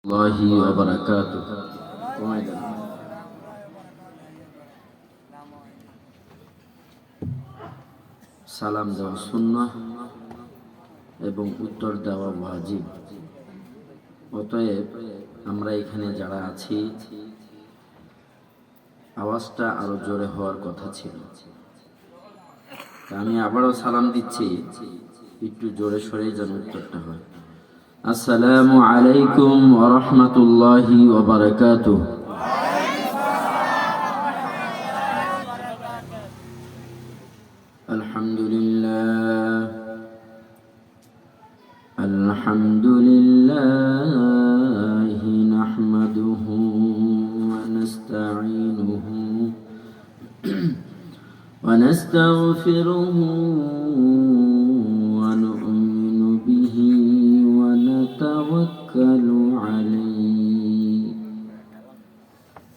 الله وبركاته সালাম দেওয়া সুন্নাহ এবং উত্তর দেওয়া ওয়াজিব। অতএব আমরা এখানে যারা আছি আওয়াজটা আরো জোরে হওয়ার কথা ছিল। আমি আবারও সালাম দিচ্ছি, একটু জোরে সরে যেন উত্তরটা হয়। আসসালামু আলাইকুম ওয়া রাহমাতুল্লাহি ওয়া বারাকাতুহু। আলহামদুলিল্লাহ নাহমাদুহু ওয়া নাস্তাঈনুহু ওয়া নাস্তাগফিরুহু ওয়া নু'মিনু বিহি ওয়া নাতাওয়াক্কালু আলাইহি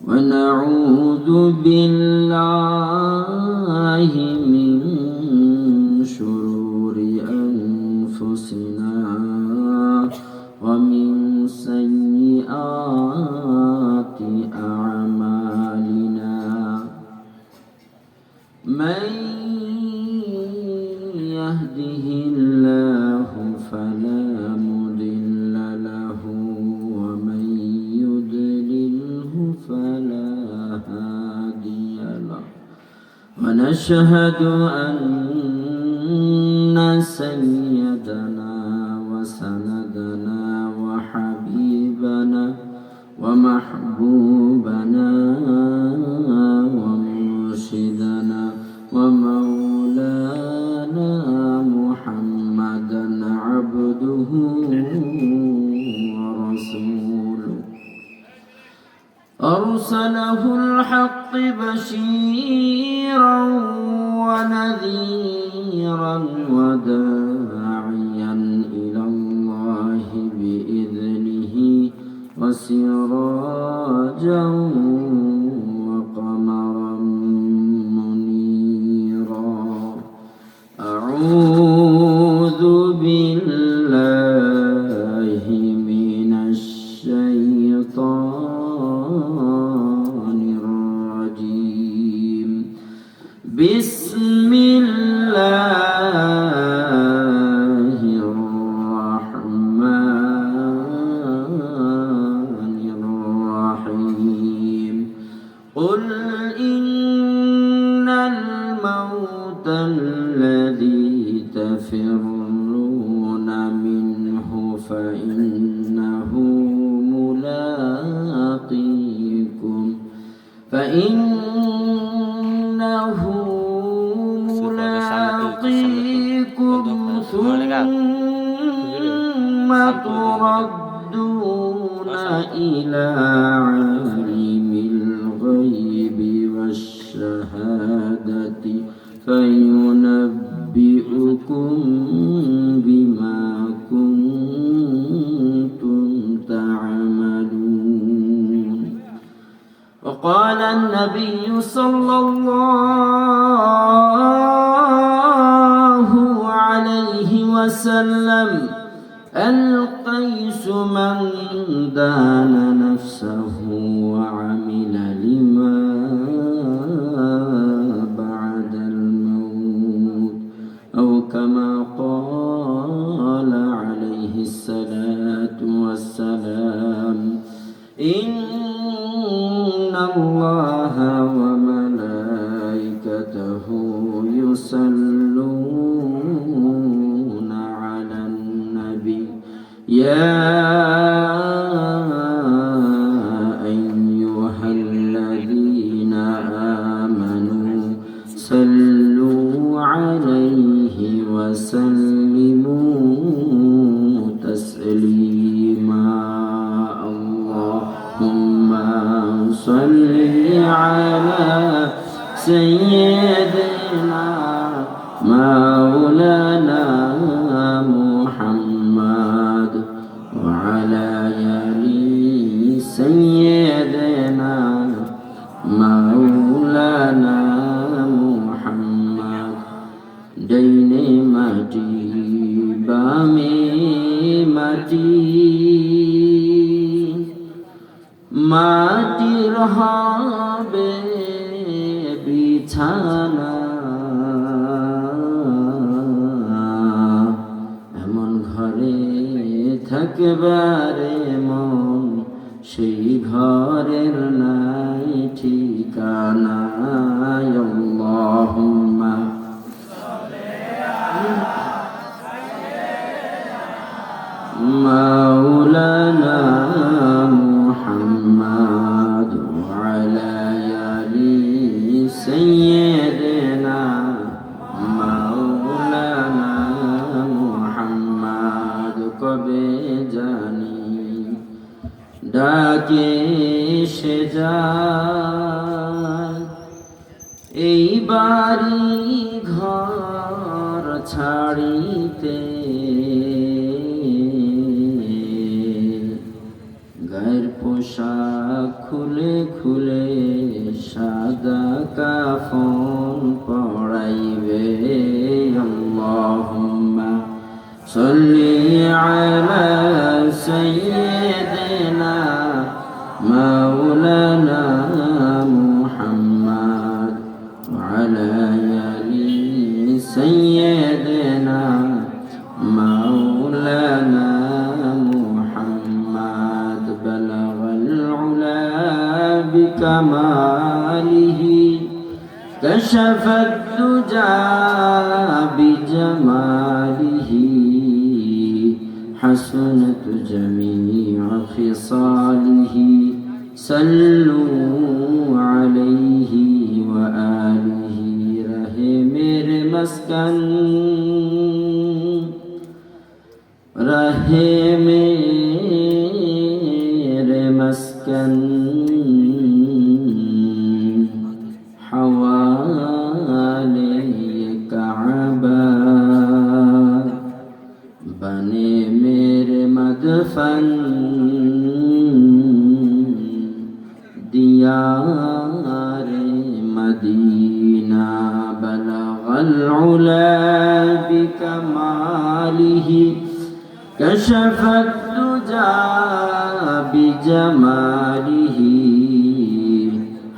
ওয়া নাউযু বিল্লাহি মিন শুরুরি আনফুসিনা ওয়া মিন সাইয়্যাতি আ'মালিনা। মান ইয়াহদিহিল্লাহু ফালা মুদিল্লা লাহু ওয়া মান ইউদ্লিলহু ফালা হাদিয়া লাহু। ওয়া নাশহাদু আন্না সাইয়্যিদানা ওয়া সানাদানা ওয়া হাবিবানা ওয়া মাহবুবানা ওয়া মুরশিদানা ওয়া মাওলানা মুহাম্মাদান আবদুহু ওয়া রাসূলুহু أرسله الحق بشيرا ونذيرا وداعيا إلى الله بإذنه وسراجا وقمرا منيرا. أعوذ بالله من الشيطان الرجيم. بسم الله الرحمن الرحيم. قل إن الموت الذي تفرون منه فإنه ملاقيكم ثم تردون إلى عالم الغيب والشهادة فينبئكم بما كنتم تعملون. وقال النبي صلى الله عليه وسلم القيس من دان نفسه وعمل لما بعد الموت أو كما قال عليه الصلاة والسلام. إن الله وملائكته يصلون على النبي يا أيها الذين آمنوا صلوا عليه وسلموا تسليما. اللهم صل على سيدنا مولانا محمد وعلى آل سيدنا مولانا محمد. ডাইনে মাটি বামে মাটি মাটির হবে বিছানা, এমন ঘরে থাকবারে মন, সেই ঘরের নাই ঠিকানা। আল্লাহুম্মা মাওলানা মুহাম্মাদ ওয়ালা আলি সাইয়্যিদিনা মাওলানা মুহাম্মাদ। কবে জানি ডাকে সে যায়, এই বাড়ি ঘর ছাড়িতে, গায়ের পোশাক খুলে খুলে সাদা কাফন পরাইবে। আল্লাহুম্মা সাল্লি আলা সাইয়্যিদিনা মাওলানা মুহাম্মাদ ওয়ালা আলি সাইয়্যিদিনা মাওলানা মুহাম্মাদ। বালাগাল উলা বিকামালিহি কাশাফাদ দুজা বিজামালিহি حسنت جميع خصاله صلوا عليه وآله। رہے میرے مسکن، رہے میرے مسکن، حوالے کعبہ بنے میرے مدفن، دیار مدینہ بلغ العلا بکمالہ کشف الدجى بجمالہ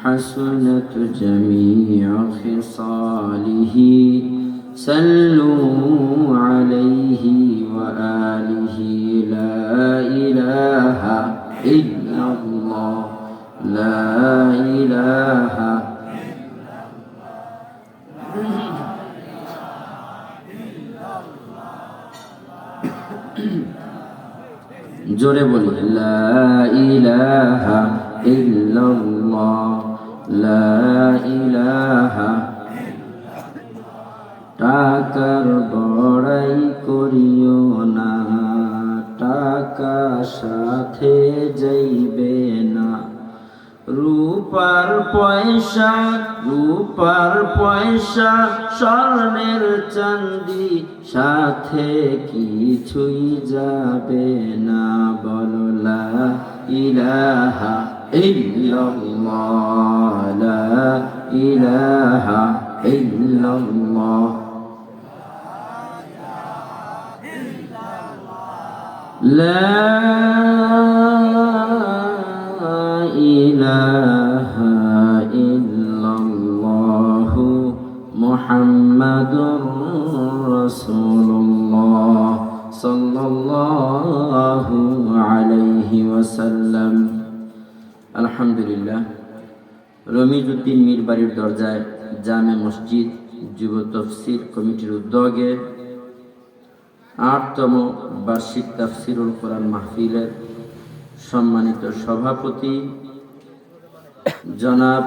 حسنت جميع خصاله صلوا عليه وآله۔ لا إله إلا الله، لا إله জোরে বলি লা ইলাহা ইল্লাল্লাহ, লা ইলাহা। টাকার বড়াই করিও না, টাকা সাথে যাইবে না। রূপার পয়সা, রূপার পয়সা, স্বর্ণের চাঁদি সাথে কিছুই যাবে না। বলো লা ইলাহা ইল্লাল্লাহ, লা ইলাহা ইল্লাল্লাহ। لا إله إلا الله محمد رسول الله صلى الله عليه وسلم। আলহামদুলিল্লাহ। রমিজউদ্দিন মীর বাড়ির দরজায় জামে মসজিদ যুব তফসির কমিটির উদ্যোগে ৮তম বার্ষিক তাফসিরুল কোরআন মাহফিলের সম্মানিত সভাপতি জনাব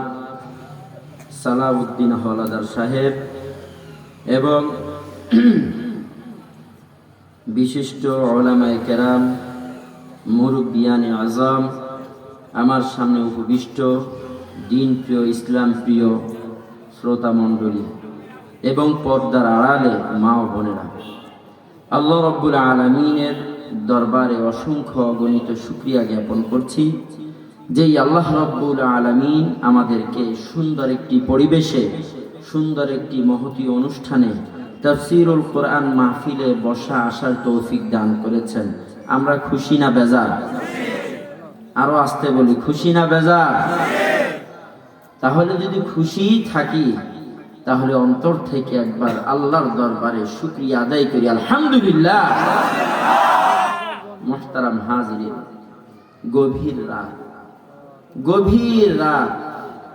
সালাউদ্দিন হলাদার সাহেব এবং বিশিষ্ট উলামায়ে কেরাম, মুরব্বিয়ানে আজম, আমার সামনে উপবিষ্ট দিন প্রিয়, ইসলাম প্রিয় শ্রোতা মণ্ডলী এবং পর্দার আড়ালে মা ও বোনেরা, আল্লাহ রাব্বুল আলামিনের দরবারে অসংখ্য অগণিত শুকরিয়া জ্ঞাপন করছি যেই আল্লাহ রাব্বুল আলামিন আমাদেরকে সুন্দর একটি পরিবেশে, সুন্দর একটি মহতী অনুষ্ঠানে তাফসীরুল কোরআন মাহফিলে বসা আসার তৌফিক দান করেছেন। আমরা খুশি না বেজার? আরো আসতে বলি, খুশি না বেজার? তাহলে যদি খুশি থাকি তাহলে অন্তর থেকে একবার আল্লাহর দরবারে শুকরিয়া আদায় করি, আলহামদুলিল্লাহ। মুহতারাম হাজিরিন, গভীর রাত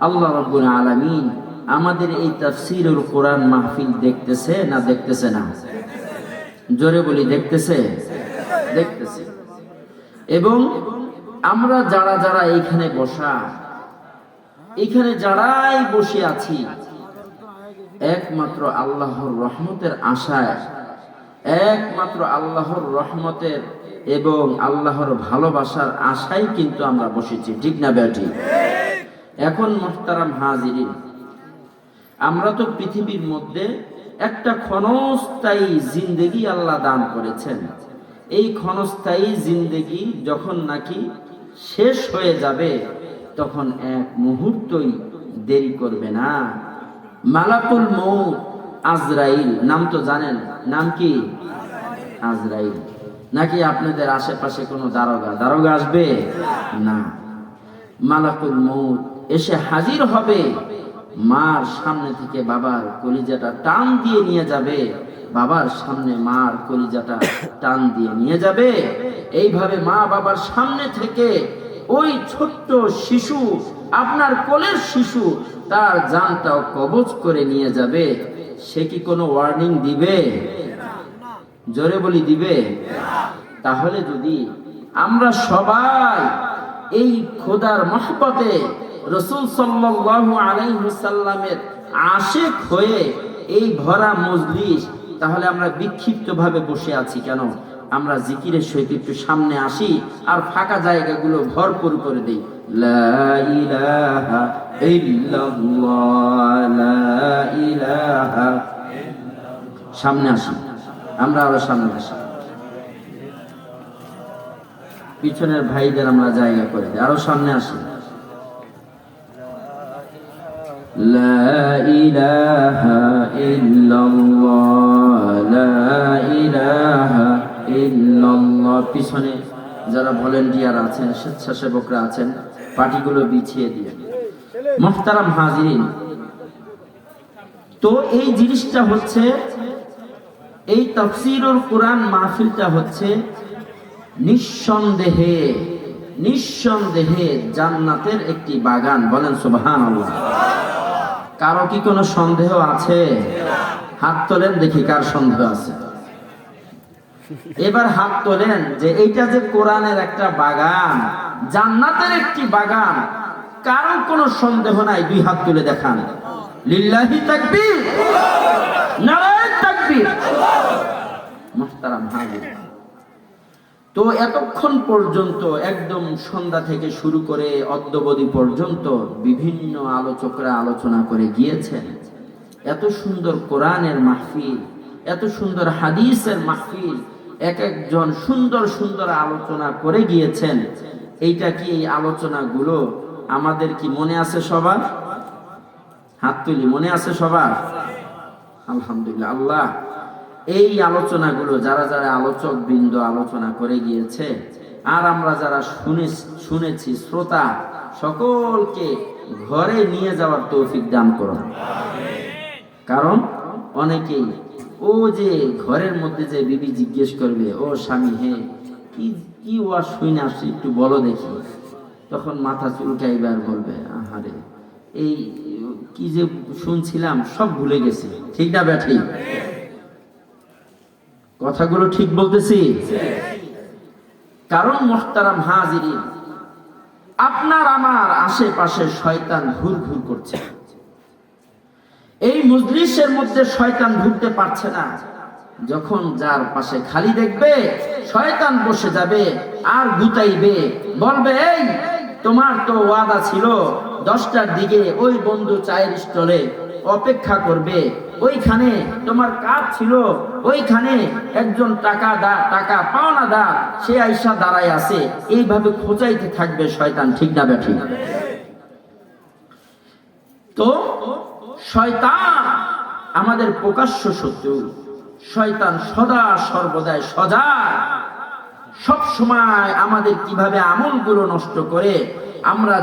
আল্লাহ রাব্বুল আলামিন আমাদের এই তাফসীরুল কোরআন মাহফিল দেখতেছে না দেখতেছে না? জোরে বলি, দেখতেছে? এবং আমরা যারা যারা এইখানে বসা, এখানে যারাই বসে আছি, একমাত্র আল্লাহর রহমতের আশায়, একমাত্র আল্লাহর রহমতের এবং আল্লাহর ভালোবাসার আশায় কিন্তু আমরা বসেছি, ঠিক না বেটি? এখন মুহতারাম হাজিরিন, আমরা তো পৃথিবীর মধ্যে একটা ক্ষণস্থায়ী জিন্দেগি আল্লাহ দান করেছেন। এই ক্ষণস্থায়ী জিন্দেগি যখন নাকি শেষ হয়ে যাবে, তখন এক মুহূর্তই দেরি করবে না, মালাকুল মউত আজরাইল, নাম তো জানেন, নাম কি? আজরাইল। নাকি আপনাদের আশেপাশে কোনো দারোগা আসবে? না, মালাকুল মউত এসে হাজির হবে, মার সামনে থেকে বাবার কলিজাটা টান দিয়ে নিয়ে যাবে, বাবার সামনে মার কলিজাটা টান দিয়ে নিয়ে যাবে। এইভাবে মা বাবার সামনে থেকে ওই ছোট্ট শিশু, আপনার কোলের শিশু, তার জানটাও কবজ করে নিয়ে যাবে। সে কি কোনো ওয়ার্নিং দিবে? জোরে বলি, দিবে? তাহলে যদি আমরা সবাই এই খোদার মহব্বতে রাসূল সাল্লাল্লাহু আলাইহি ওয়াসাল্লামের আশিক হয়ে এই ভরা মজলিস, তাহলে আমরা বিক্ষিপ্ত ভাবে বসে আছি কেন? আমরা জিকিরের সহিত একটু সামনে আসি আর ফাঁকা জায়গাগুলো ভরপুর করে দেই। লা ইলাহা ইল্লাল্লাহ, লা ইলাহা। সামনে আসি, আমরা আরো সামনে আসি। পিছনের ভাইদের আমরা জায়গা করে দিই, আরো সামনে আসি। লা ইলাহা ইল্লাল্লাহ, লা ইলাহা ইল্লাল্লাহ। পিছনে যারা ভলেন্টিয়ার আছেন, স্বেচ্ছাসেবকরা আছেন, পাটিগুলো বিছিয়ে দিয়ে। মুহতারাম হাজিরিন, তো এই জিনিসটা হচ্ছে, এই তাফসীরুল কোরআন মাহফিলটা হচ্ছে নিঃসন্দেহে জান্নাতের একটি বাগান। বলেন সুবহানাল্লাহ। কারো কি কোনো সন্দেহ আছে? হাত তোলেন দেখি কার সন্দেহ আছে। এবার হাত তোলেন যে এইটা যে কোরআনের একটা বাগান, জান্নাতের একটি বাগান, কারো কোনো সন্দেহ নাই? দুই হাত তুলে দেখান। লিল্লাহি তাকবীর, নারায়ে তাকবীর। মুহতারাম হাজির, তো এতক্ষণ পর্যন্ত একদম সন্ধ্যা থেকে শুরু করে অদ্যবধি পর্যন্ত বিভিন্ন আলোচকরা আলোচনা করে গিয়েছেন। এত সুন্দর কোরআনের মাহফিল, এত সুন্দর হাদিসের মাহফিল, এক একজন সুন্দর সুন্দর আলোচনা করে গিয়েছেন। এইটা কি, এই আলোচনাগুলো আমাদের কি মনে আছে সবার? হাত তুলি, মনে আছে সবার? আলহামদুলিল্লাহ। আল্লাহ এই আলোচনাগুলো যারা যারা আলোচক বৃন্দ আলোচনা করে গিয়েছে, আর আমরা যারা শুনেছি শ্রোতা, সকলকে ঘরে নিয়ে যাওয়ার তৌফিক দান করুন। কারণ অনেকেই ও যে ঘরের মধ্যে যে বিবি জিজ্ঞেস করবে, ও স্বামী, হে কি ওয়াজ শুনে আসছি একটু বলো দেখি, তখন মাথা চুলকাইবার বলবে, আহারে এই কি যে শুনছিলাম সব ভুলে গেছি। ঠিক না ব্যাঠি? কথাগুলো ঠিক বলতেছি? কারণ মুহতারাম হাজিরিন, আপনার আমার আশেপাশে শয়তান ঘুরঘুর করছে। এই মজলিসের মধ্যে শয়তান ঢুকতে পারছে না। যখন যার পাশে খালি দেখবে, শয়তান বসে যাবে আর গুতাইবে, বলবে, এই তোমার তো ওয়াদা ছিল 10টার দিকে ওই বন্ধু চায়ের স্টলে অপেক্ষা করবে, ওইখানে তোমার কাজ ছিল, ওইখানে একজন টাকা পাওনাদার সে আইসা দাঁড়ায় আছে। এইভাবে খোঁচাইতে থাকবে শয়তান। ঠিক না বেঠিক? তো শয়তান আমাদের প্রকাশ্য শত্রু। শয়তান সদা সর্বদাই সজাগ। সব সময় আমাদের কিভাবে আমলগুলো নষ্ট করে আমরা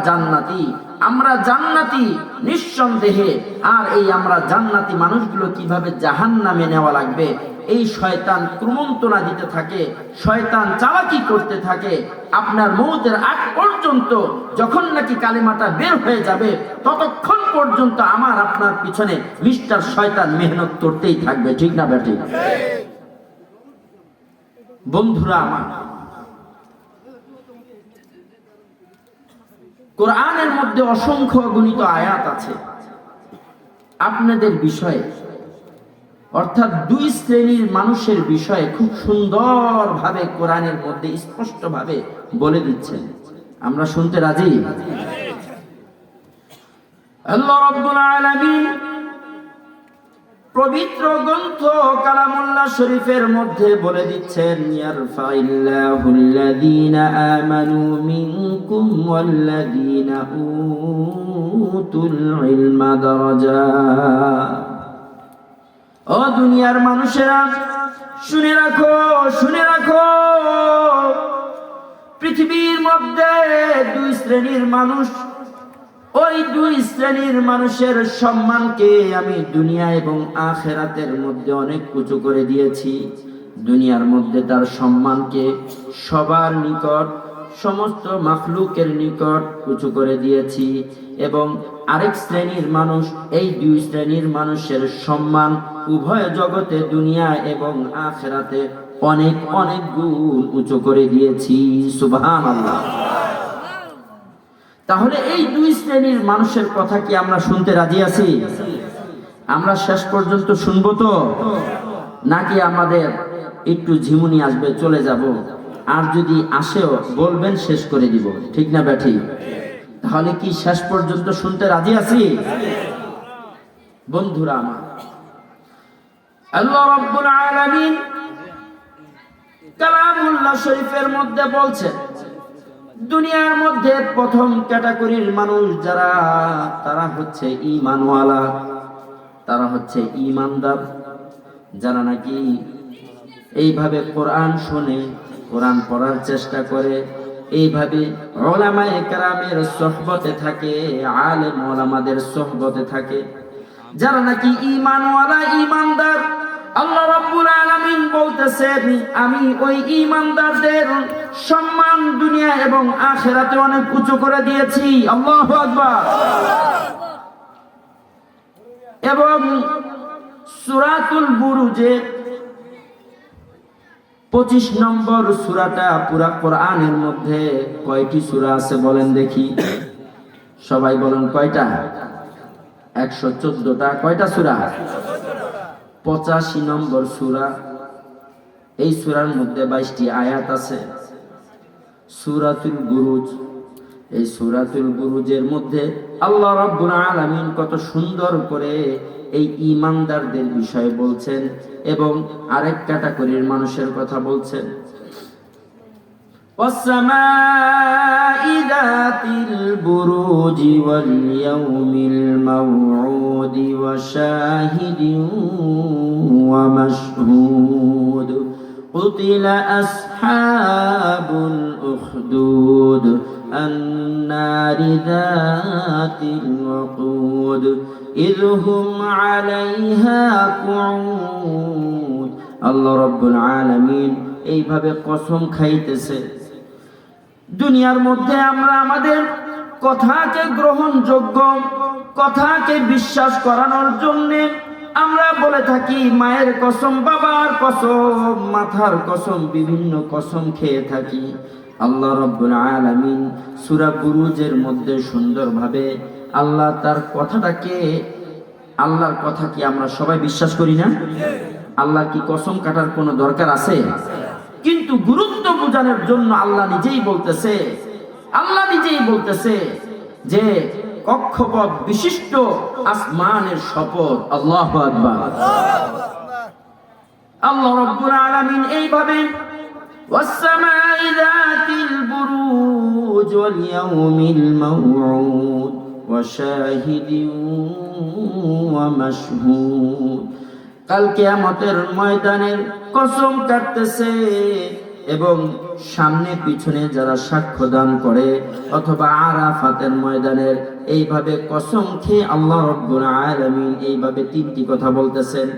জান্নাতি নিঃসন্দেহে। আর এই আমরা জান্নাতি মানুষগুলো কিভাবে জাহান্নামে নেওয়া লাগবে, এই শয়তান কুমন্ত্রণা দিতে থাকে, শয়তান চালাকি করতে থাকে। আপনার মৌতের আগ পর্যন্ত যখন নাকি কালিমাটা বের হয়ে যাবে, ততক্ষণ পর্যন্ত আমার আপনার পিছনে মিস্টার শয়তান মেহনত করতেই থাকবে। ঠিক না বেঠিক? বন্ধুরা আমার, কোরআনের মধ্যে অসংখ্য অগণিত আয়াত আছে আপনাদের বিষয়ে, অর্থাৎ দুই শ্রেণীর মানুষের বিষয়ে খুব সুন্দরভাবে কোরআনের মধ্যে স্পষ্টভাবে বলে দিচ্ছেন। আমরা শুনতে রাজি? আল্লাহ রাব্বুল আলামিন পবিত্র গ্রন্থ কালামুল্লাহ শরীফের মধ্যে বলে দিচ্ছেন, ইয়ারফাইল্লাহুল্লাযীনা আমানু মিনকুম ওয়াল্লাযীনা উতুল ইলমা দারাজাত। ও দুনিয়ার মানুষেরা, শুনে রাখো, পৃথিবীর মধ্যে দুই শ্রেণীর মানুষ। ওই দুই শ্রেণীর মানুষের সম্মানকে আমি দুনিয়া এবং আখিরাতের মধ্যে অনেক উঁচু করে দিয়েছি। দুনিয়ার মধ্যে তার সম্মানকে সবার নিকট, সমস্ত মাখলুকের নিকট উঁচু করে দিয়েছি। এবং আরেক শ্রেণীর মানুষ, এই দুই শ্রেণীর মানুষের সম্মান উভয় জগতে, দুনিয়া এবং আখিরাতে অনেক অনেক গুণ উঁচু করে দিয়েছি। সুবহানাল্লাহ। তাহলে এই দুই শ্রেণীর মানুষের কথা কি আমরা শুনতে রাজি আছি? আমরা শেষ পর্যন্ত শুনবো তো, নাকি আমাদের একটু ঝিমুনি আসবে, চলে যাব? আর যদি আসেও বলবেন, শেষ করে দিব। ঠিক না ব্যাঠি? তাহলে কি শেষ পর্যন্ত শুনতে রাজি আছি? বন্ধুরা আমার, আল্লাহ রাব্বুল আলামিন কালামুল্লাহ শরীফের মধ্যে বলছেন, দুনিয়ার মধ্যে প্রথম ক্যাটাগরির মানুষ যারা, তারা হচ্ছে ঈমানওয়ালা, তারা হচ্ছে ঈমানদার, যারা নাকি এইভাবে কোরআন শুনে, কোরআন পড়ার চেষ্টা করে, এইভাবে উলামায়ে কেরামের সোহবতে থাকে, আলেম ওলামাদের সোহবতে থাকে, যারা নাকি ঈমানওয়ালা, ঈমানদার। আল্লাহ রাব্বুল আলামিন বলতেছেন, আমি ওই ঈমানদারদের সম্মান দুনিয়া এবং আখিরাতে অনেক উঁচু করে দিয়েছি। আল্লাহু আকবার। এবং সূরাতুল বুরুজে 25 নম্বর সূরাটা পুরা কোরআনের মধ্যে কয়টি সূরা আছে বলেন দেখি? সবাই বলেন কয়টা? 114টা। কয়টা সূরা? 85 নম্বর সূরা। এই সূরার মধ্যে 22টি আয়াত আছে। সূরাতুল বুরুজ, এই সূরাতুল বুরুজের মধ্যে আল্লাহ রাব্বুল আলামিন কত সুন্দর করে এই ঈমানদারদের বিষয়ে বলছেন এবং আরেক ক্যাটাগরির মানুষের কথা বলছেন। ওয়াসসামাই যাতিল বুরুজি ওয়াল ইয়াউমিল মাউউদি ওয়া শাহিদিন ওয়া মাশহুদ কুতিলা আসহাবুল উখদুদ আন-নারি যাতিল ওয়াকুদ إذ هم عليها قعود। আল্লাহ রাব্বুল আলামিন এইভাবে কসম খাইতেছে, দুনিয়ার মধ্যে আমরা আমাদের কথাকে গ্রহণযোগ্য, কথাকে বিশ্বাস করানোর জন্য আমরা বলে থাকি মায়ের কসম, বাবার কসম, মাথার কসম, বিভিন্ন কসম খেয়ে থাকি। আল্লাহ রাব্বুল আলামিন সূরা বুরুজের মধ্যে সুন্দরভাবে আল্লাহ তার কথাটাকে, আল্লাহর কথা কি আমরা সবাই বিশ্বাস করি না? আল্লাহ কি কসম কাটার কোনো দরকার আছে? কিন্তু গুরুত্ব বোঝানোর জন্য আল্লাহ নিজেই বলতেছে যে কক্ষপথ বিশিষ্ট আসমানের শপথ। আল্লাহু আকবার। আল্লাহ রাব্বুল আলামিন এইভাবে ওয়াসসামাই যাতিল বুরুজ ওয়াল ইয়াউমিল মাউউদ ওয়া শাহিদিন ওয়া মাশহুদ, কাল কিয়ামতের ময়দানের কসম কাটতেছে এবং সামনে পিছনে যারা সাক্ষ্য দান করে অথবা আরাফাতের ময়দানের, এইভাবে কসম খেয়ে আল্লাহ রাব্বুল আলামিন এইভাবে তিনটি কথা বলতেছেন।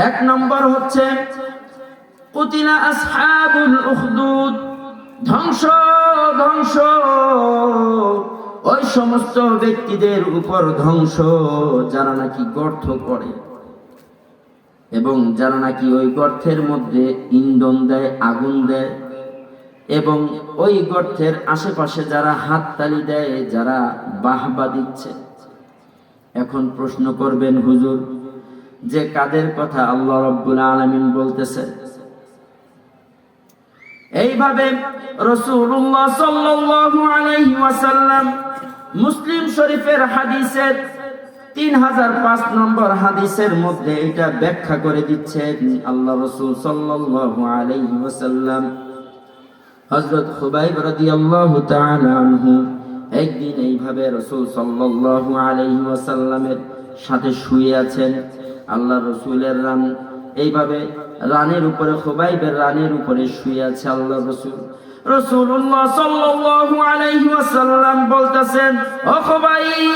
এক নম্বর হচ্ছে কুতিলা আসহাবুল উখদুদ, ধ্বংস ধ্বংস ওই সমস্ত ব্যক্তিদের উপর ধ্বংস যারা নাকি গর্ত করে এবং যারা নাকি ওই গর্তের মধ্যে ইন্ধন দেয়, আগুন দেয়, এবং ওই গর্তের আশেপাশে যারা হাততালি দেয়, যারা বাহবা দিচ্ছে। এখন প্রশ্ন করবেন, হুজুর যে কাদের কথা আল্লাহ রাব্বুল আলামিন বলতেছে? এইভাবে রাসূলুল্লাহ সাল্লাল্লাহু আলাইহি ওয়াসাল্লাম মুসলিম শরীফের হাদিসের 3005 নম্বর হাদিসের মধ্যে এটা ব্যাখ্যা করে দিচ্ছেন। আল্লাহ রাসূল সাল্লাল্লাহু আলাইহি ওয়াসাল্লাম হযরত খুবাইব রাদিয়াল্লাহু তাআলা আনহু একদিন এইভাবে রাসূল সাল্লাল্লাহু আলাইহি ওয়াসাল্লামের সাথে শুয়ে আছেন। আল্লাহ রাসূলের রান এইভাবে রানের উপরে, খুবাইবের রানের উপরে শুয়ে আছে আল্লাহ রাসূল। রাসূলুল্লাহ সাল্লাল্লাহু আলাইহি ওয়াসাল্লাম বলতেছেন, ও খুবাইব,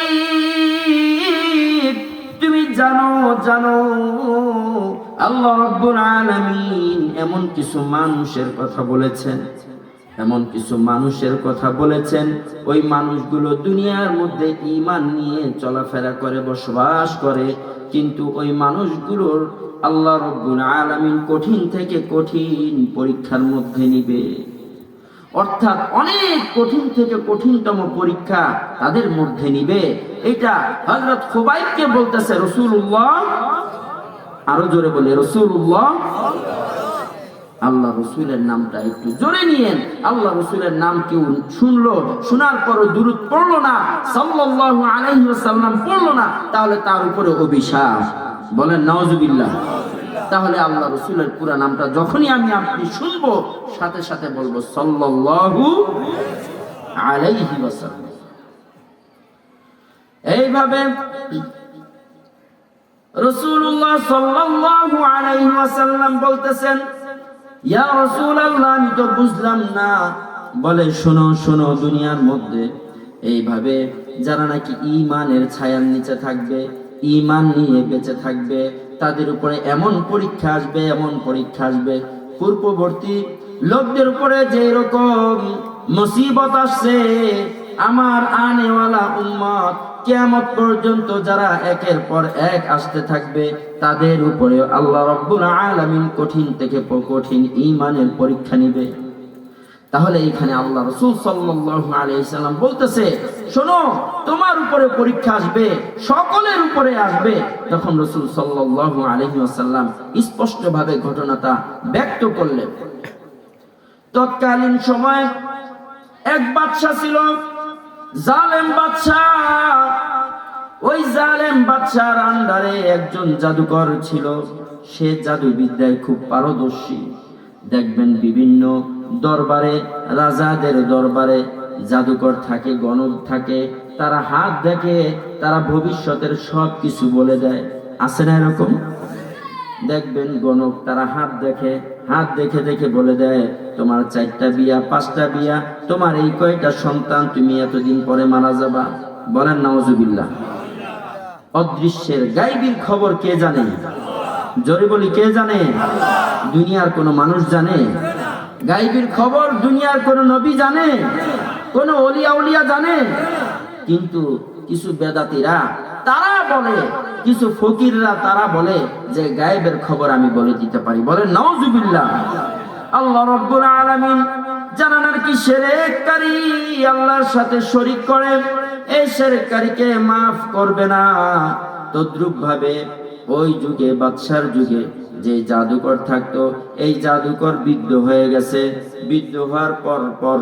তুমি জানো জানো আল্লাহ রাব্বুল আলামিন এমন কিছু মানুষের কথা বলেছেন, এমন কিছু মানুষের কথা বলেছেন, ওই মানুষগুলো দুনিয়ার মধ্যে ঈমান নিয়ে চলাফেরা করে, বসবাস করে, কিন্তু ওই মানুষগুলোর আল্লাহ রাব্বুল আলামিন কঠিন থেকে কঠিন পরীক্ষার মধ্যে নিবে। অর্থাৎ অনেক কঠিন থেকে কঠিনতম পরীক্ষা তাদের মধ্যে নিবে। এটা হযরত খুবাইবকে বলতেছে রাসূলুল্লাহ। আরো জোরে বলে রাসূলুল্লাহ। আল্লাহ রাসূলের নামটা একটু জোরে নিয়েন। আল্লাহ রাসূলের নাম কেউ শুনলো, শোনার পরও দুরূদ পড়লো না, সাল্লাল্লাহু আলাইহি ওয়াসাল্লাম পড়লো না, তাহলে তার উপরে অভিশাপ। বলেন নাউজুবিল্লাহ। তাহলে আল্লাহ রাসূলের পুরো নামটা যখনই আমি আপনি শুনবো, সাথে সাথে বলবো সাল্লাল্লাহু আলাইহি ওয়াসাল্লাম। এইভাবে রাসূলুল্লাহ সাল্লাল্লাহু আলাইহি ওয়াসাল্লাম বলতেছেন, ইয়া রাসূলুল্লাহ, আমি তো বুঝলাম না। বলে শোনো শোনো, দুনিয়ার মধ্যে এইভাবে যারা নাকি ঈমানের ছায়ার নিচে থাকবে, ঈমান নিয়ে বেঁচে থাকবে, তাদের উপরে এমন পরীক্ষা আসবে, এমন পরীক্ষা আসবে, পূর্ববর্তী লোকদের উপরে যে রকম মুসিবত আসছে, আমার আনেওয়ালা উম্মত কিয়ামত পর্যন্ত যারা একের পর এক আসতে থাকবে, তাদের উপরে আল্লাহ রাব্বুল আলামিন কঠিন থেকে কঠিন ঈমানের পরীক্ষা নিবে। তাহলে এখানে আল্লাহ রাসূল সাল্লাল্লাহু আলাইহি সাল্লাম বলতেছে, শোনো, তোমার উপরে পরীক্ষা আসবে, সকলের উপরে আসবে। তখন রাসূল সাল্লাল্লাহু আলাইহি ওয়াসাল্লাম স্পষ্ট ভাবে ঘটনাটা ব্যক্ত করলেন। তৎকালীন সময় এক বাদশা ছিল, জালেম বাদশা। ওই জালেম বাদশার আন্ডারে একজন জাদুকর ছিল। সে জাদুবিদ্যায় খুব পারদর্শী। দেখবেন বিভিন্ন দরবারে, রাজাদের দরবারে জাদুকর থাকে, গণক থাকে, তারা হাত দেখে, তারা ভবিষ্যতের সব কিছু বলে দেয়। আছে না এরকম? দেখবেন গণক তারা হাত দেখে, হাত দেখে দেখে বলে দেয়, তোমার 4টা বিয়া, 5টা বিয়া, তোমার এই কয়টা সন্তান, তুমি এতদিন পরে মারা যাবা। বলেন নাউজুবিল্লাহ। অদৃশ্যের গায়বীর খবর কে জানে? জোরে বলি, কে জানে? দুনিয়ার কোনো মানুষ জানে? গায়বীর খবর দুনিয়ার কোনো নবী জানে? কোনো ওলিয়া উলিয়া জানে? কিন্তু কিছু বেদাতীরা তারা বলে, কিছু ফকিররা তারা বলে যে গায়েবের খবর আমি বলে দিতে পারি। বলেন নাউজুবিল্লাহ। আল্লাহ রাব্বুল আলামিন যারা নাকি শিরককারী, আল্লাহর সাথে শরীক করে, এই শিরককারীকে মাফ করবে না। তদ্রূপ ভাবে ওই যুগে, বাদশার যুগে যে জাদুকর থাকতো, এই জাদুকর বৃদ্ধ হয়ে গেছে। বৃদ্ধ হওয়ার পর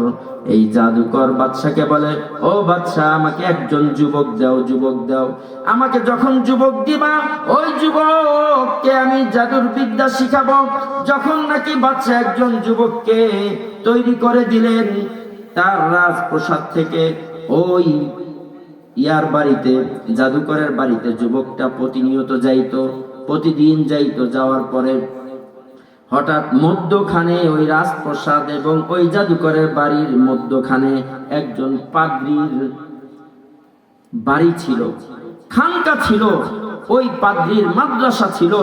এই জাদুকর বাদশাকে বলে, ও বাদশা, আমাকে একজন যুবক দাও, যুবক দাও। আমাকে যখন যুবক দিবা, ওই যুবককে আমি জাদুর বিদ্যা শিখাবো। যখন নাকি বাদশা একজন যুবককে তৈরি করে দিলেন, তার রাজপ্রাসাদ থেকে ওই ইয়ার বাড়িতে, জাদুকরের বাড়িতে যুবকটা প্রতিনিয়ত যাইতো, প্রতিদিন যাইতো। যাওয়ার পরে হঠাৎ মধ্যখানে ওই রাজপ্রাসাদ এবং ওই জাদুকরের বাড়ির মধ্যখানে একজন পাদ্রীর বাড়ি ছিল, খানকা ছিল, ওই পাদ্রীর মাদ্রাসা ছিল।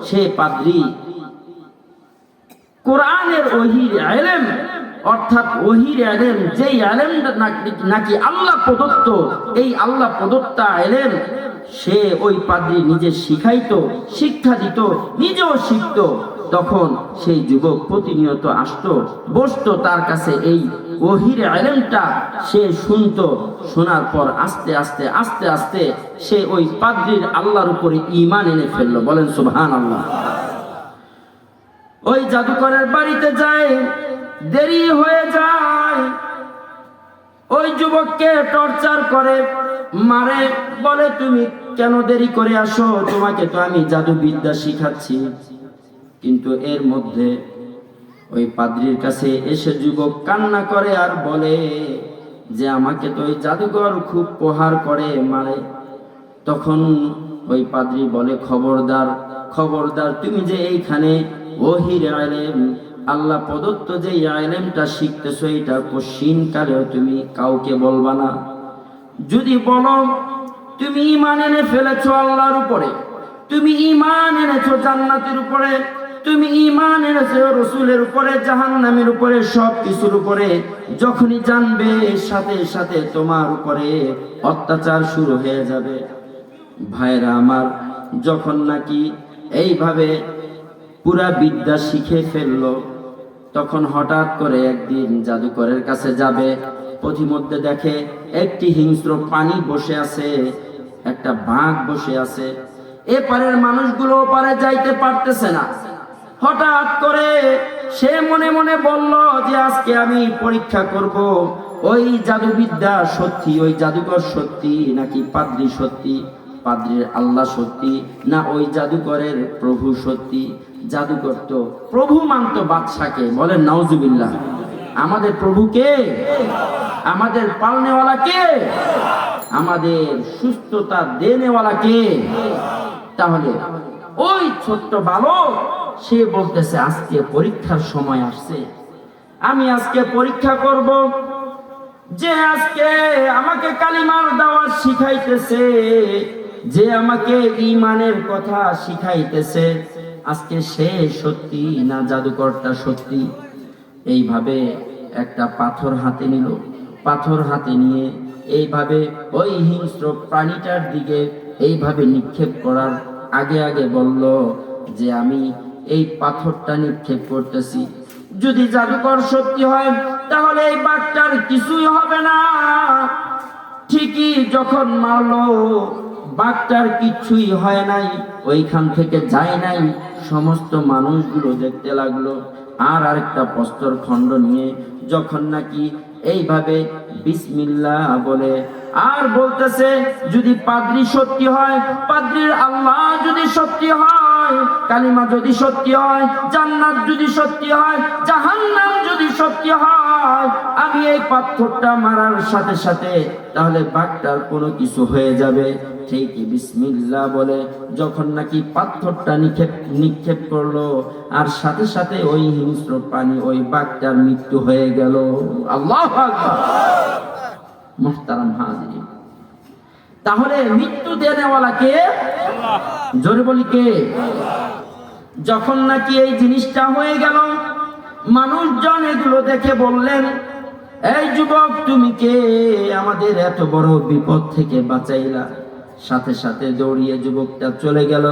সে পাদ্রী কোরআনের ওহির ইলম, অর্থাৎ ওহির ইলম, যেই ইলমটা নাকি আল্লাহ প্রদত্ত, এই আল্লাহ প্রদত্ত ইলম সে ওই পাদ্রী নিজে শিখাইতো, শিক্ষা দিত, নিজেও শিখত। তখন সেই যুবক প্রতিনিয়ত আসতো, বসতো তার কাছে, এই ওহির ইলমটা সে শুনতো। শোনার পর আস্তে আস্তে আস্তে আস্তে সে ওই পাদ্রীর আল্লাহর উপরে ঈমান এনে ফেললো। বলেন সুবহানাল্লাহ। ওই জাদুকরের বাড়িতে যায়, দেরি হয়ে যায়, ওই যুবককে টর্চার করে, মারে, বলে তুমি কেন দেরি করে আসো, তোমাকে তো আমি জাদুবিদ্যা শিখাচ্ছি। কিন্তু এর মধ্যে ওই পাদ্রীর কাছে এসে যুবক কান্না করে আর বলে যে আমাকে তো ওই জাদুকর খুব প্রহার করে, মারে। তখন ওই পাদ্রী বলে, খবরদার, খবরদার, তুমি যে এইখানে ওহির ইলম, আল্লাহ প্রদত্ত যে ইলমটা শিখতেছো, এটা কোশ্চিন কালেও তুমি কাউকে বলবা না। যদি বলো তুমি ঈমান এনে ফেলেছো আল্লাহর উপরে, তুমি ঈমান এনেছো জান্নাতের উপরে, তুমি ঈমান এনেছো রাসূলের উপরে, জাহান্নামের উপরে, সব কিছুর উপরে, যখনই জানবে সাথে সাথে তোমার উপরে অত্যাচার শুরু হয়ে যাবে। ভাইরা আমার, যখন নাকি এইভাবে পুরা বিদ্যা শিখে ফেললো, তখন হঠাৎ করে একদিন জাদুকরের কাছে যাবে, পথিমধ্যে দেখে একটি হিংস্র প্রাণী বসে আছে, একটা বাঘ বসে আছে। এপারের মানুষগুলো ওপারে যাইতে পারতেছে না। হঠাৎ করে সে মনে মনে বলল যে আজকে আমি পরীক্ষা করব, ওই জাদুবিদ্যা সত্যি, ওই জাদুকর সত্যি নাকি পাদ্রী সত্যি, পাদ্রীর আল্লাহ সত্যি না ওই জাদুকরের প্রভু সত্যি। জাদুকর তো প্রভু মানত বাদশাকে। বলেন নাউজুবিল্লাহ। আমাদের প্রভু কে? আমাদের পালনেওয়ালা কে? আমাদের সুস্থতা দেনেওয়ালা কে? তাহলে ওই ছোট্ট বালক সে বলতেছে আজকে পরীক্ষার সময় আসছে, আমি আজকে পরীক্ষা করব। যে আজকে আমাকে কালিমার দাওয়াত শিখাইতেছে, যে আমাকে ঈমানের কথা শিখাইতেছে, আজকে সে সত্যি না জাদুকরটা সত্যি। এইভাবে একটা পাথর হাতে নিল, পাথর হাতে নিয়ে এইভাবে ওই হিংস্র প্রাণীটার দিকে এইভাবে নিক্ষেপ করার আগে আগে বলল যে আমি এই পাথরটা নিক্ষেপ করতেছি, যদি জাদুকর সত্যি হয় তাহলে এই বাঘটার কিছুই হবে না। ঠিকই যখন মারলো, বাঘটার কিছুই হয় নাই, ওইখান থেকে যায় নাই। সমস্ত মানুষগুলো দেখতে লাগলো। আর আরেকটা প্রস্তর খণ্ড নিয়ে যখন নাকি এইভাবে বিসমিল্লাহ বলে আর বলতেছে, যদি পাদ্রী সত্যি হয়, পাদ্রীর আল্লাহ যদি সত্যি হয়, কালিমা যদি সত্যি হয়, জান্নাত যদি সত্যি হয়, জাহান্নাম যদি সত্যি হয়, আমি এই পাথরটা মারার সাথে সাথে তাহলে বাঘটার কোনো কিছু হয়ে যাবে। ঠিকই বিসমিল্লাহ বলে যখন নাকি পাথরটা নিক্ষেপ করলো, আর সাথে সাথে ওই হিংস্র প্রাণী, ওই বাঘটার মৃত্যু হয়ে গেল। আল্লাহু আকবার। মুহতারাম হাজিরিন, তাহলে মৃত্যু দেনেওয়ালা কে? আল্লাহ। জোরে বলি কে? যখন নাকি এই জিনিসটা হয়ে গেল, মানুষজন এগুলো দেখে বললেন, এই যুবক তুমি কে? আমাদের এত বড় বিপদ থেকে বাঁচাইলা। সাথে সাথে দৌড়িয়ে যুবকটা চলে গেল,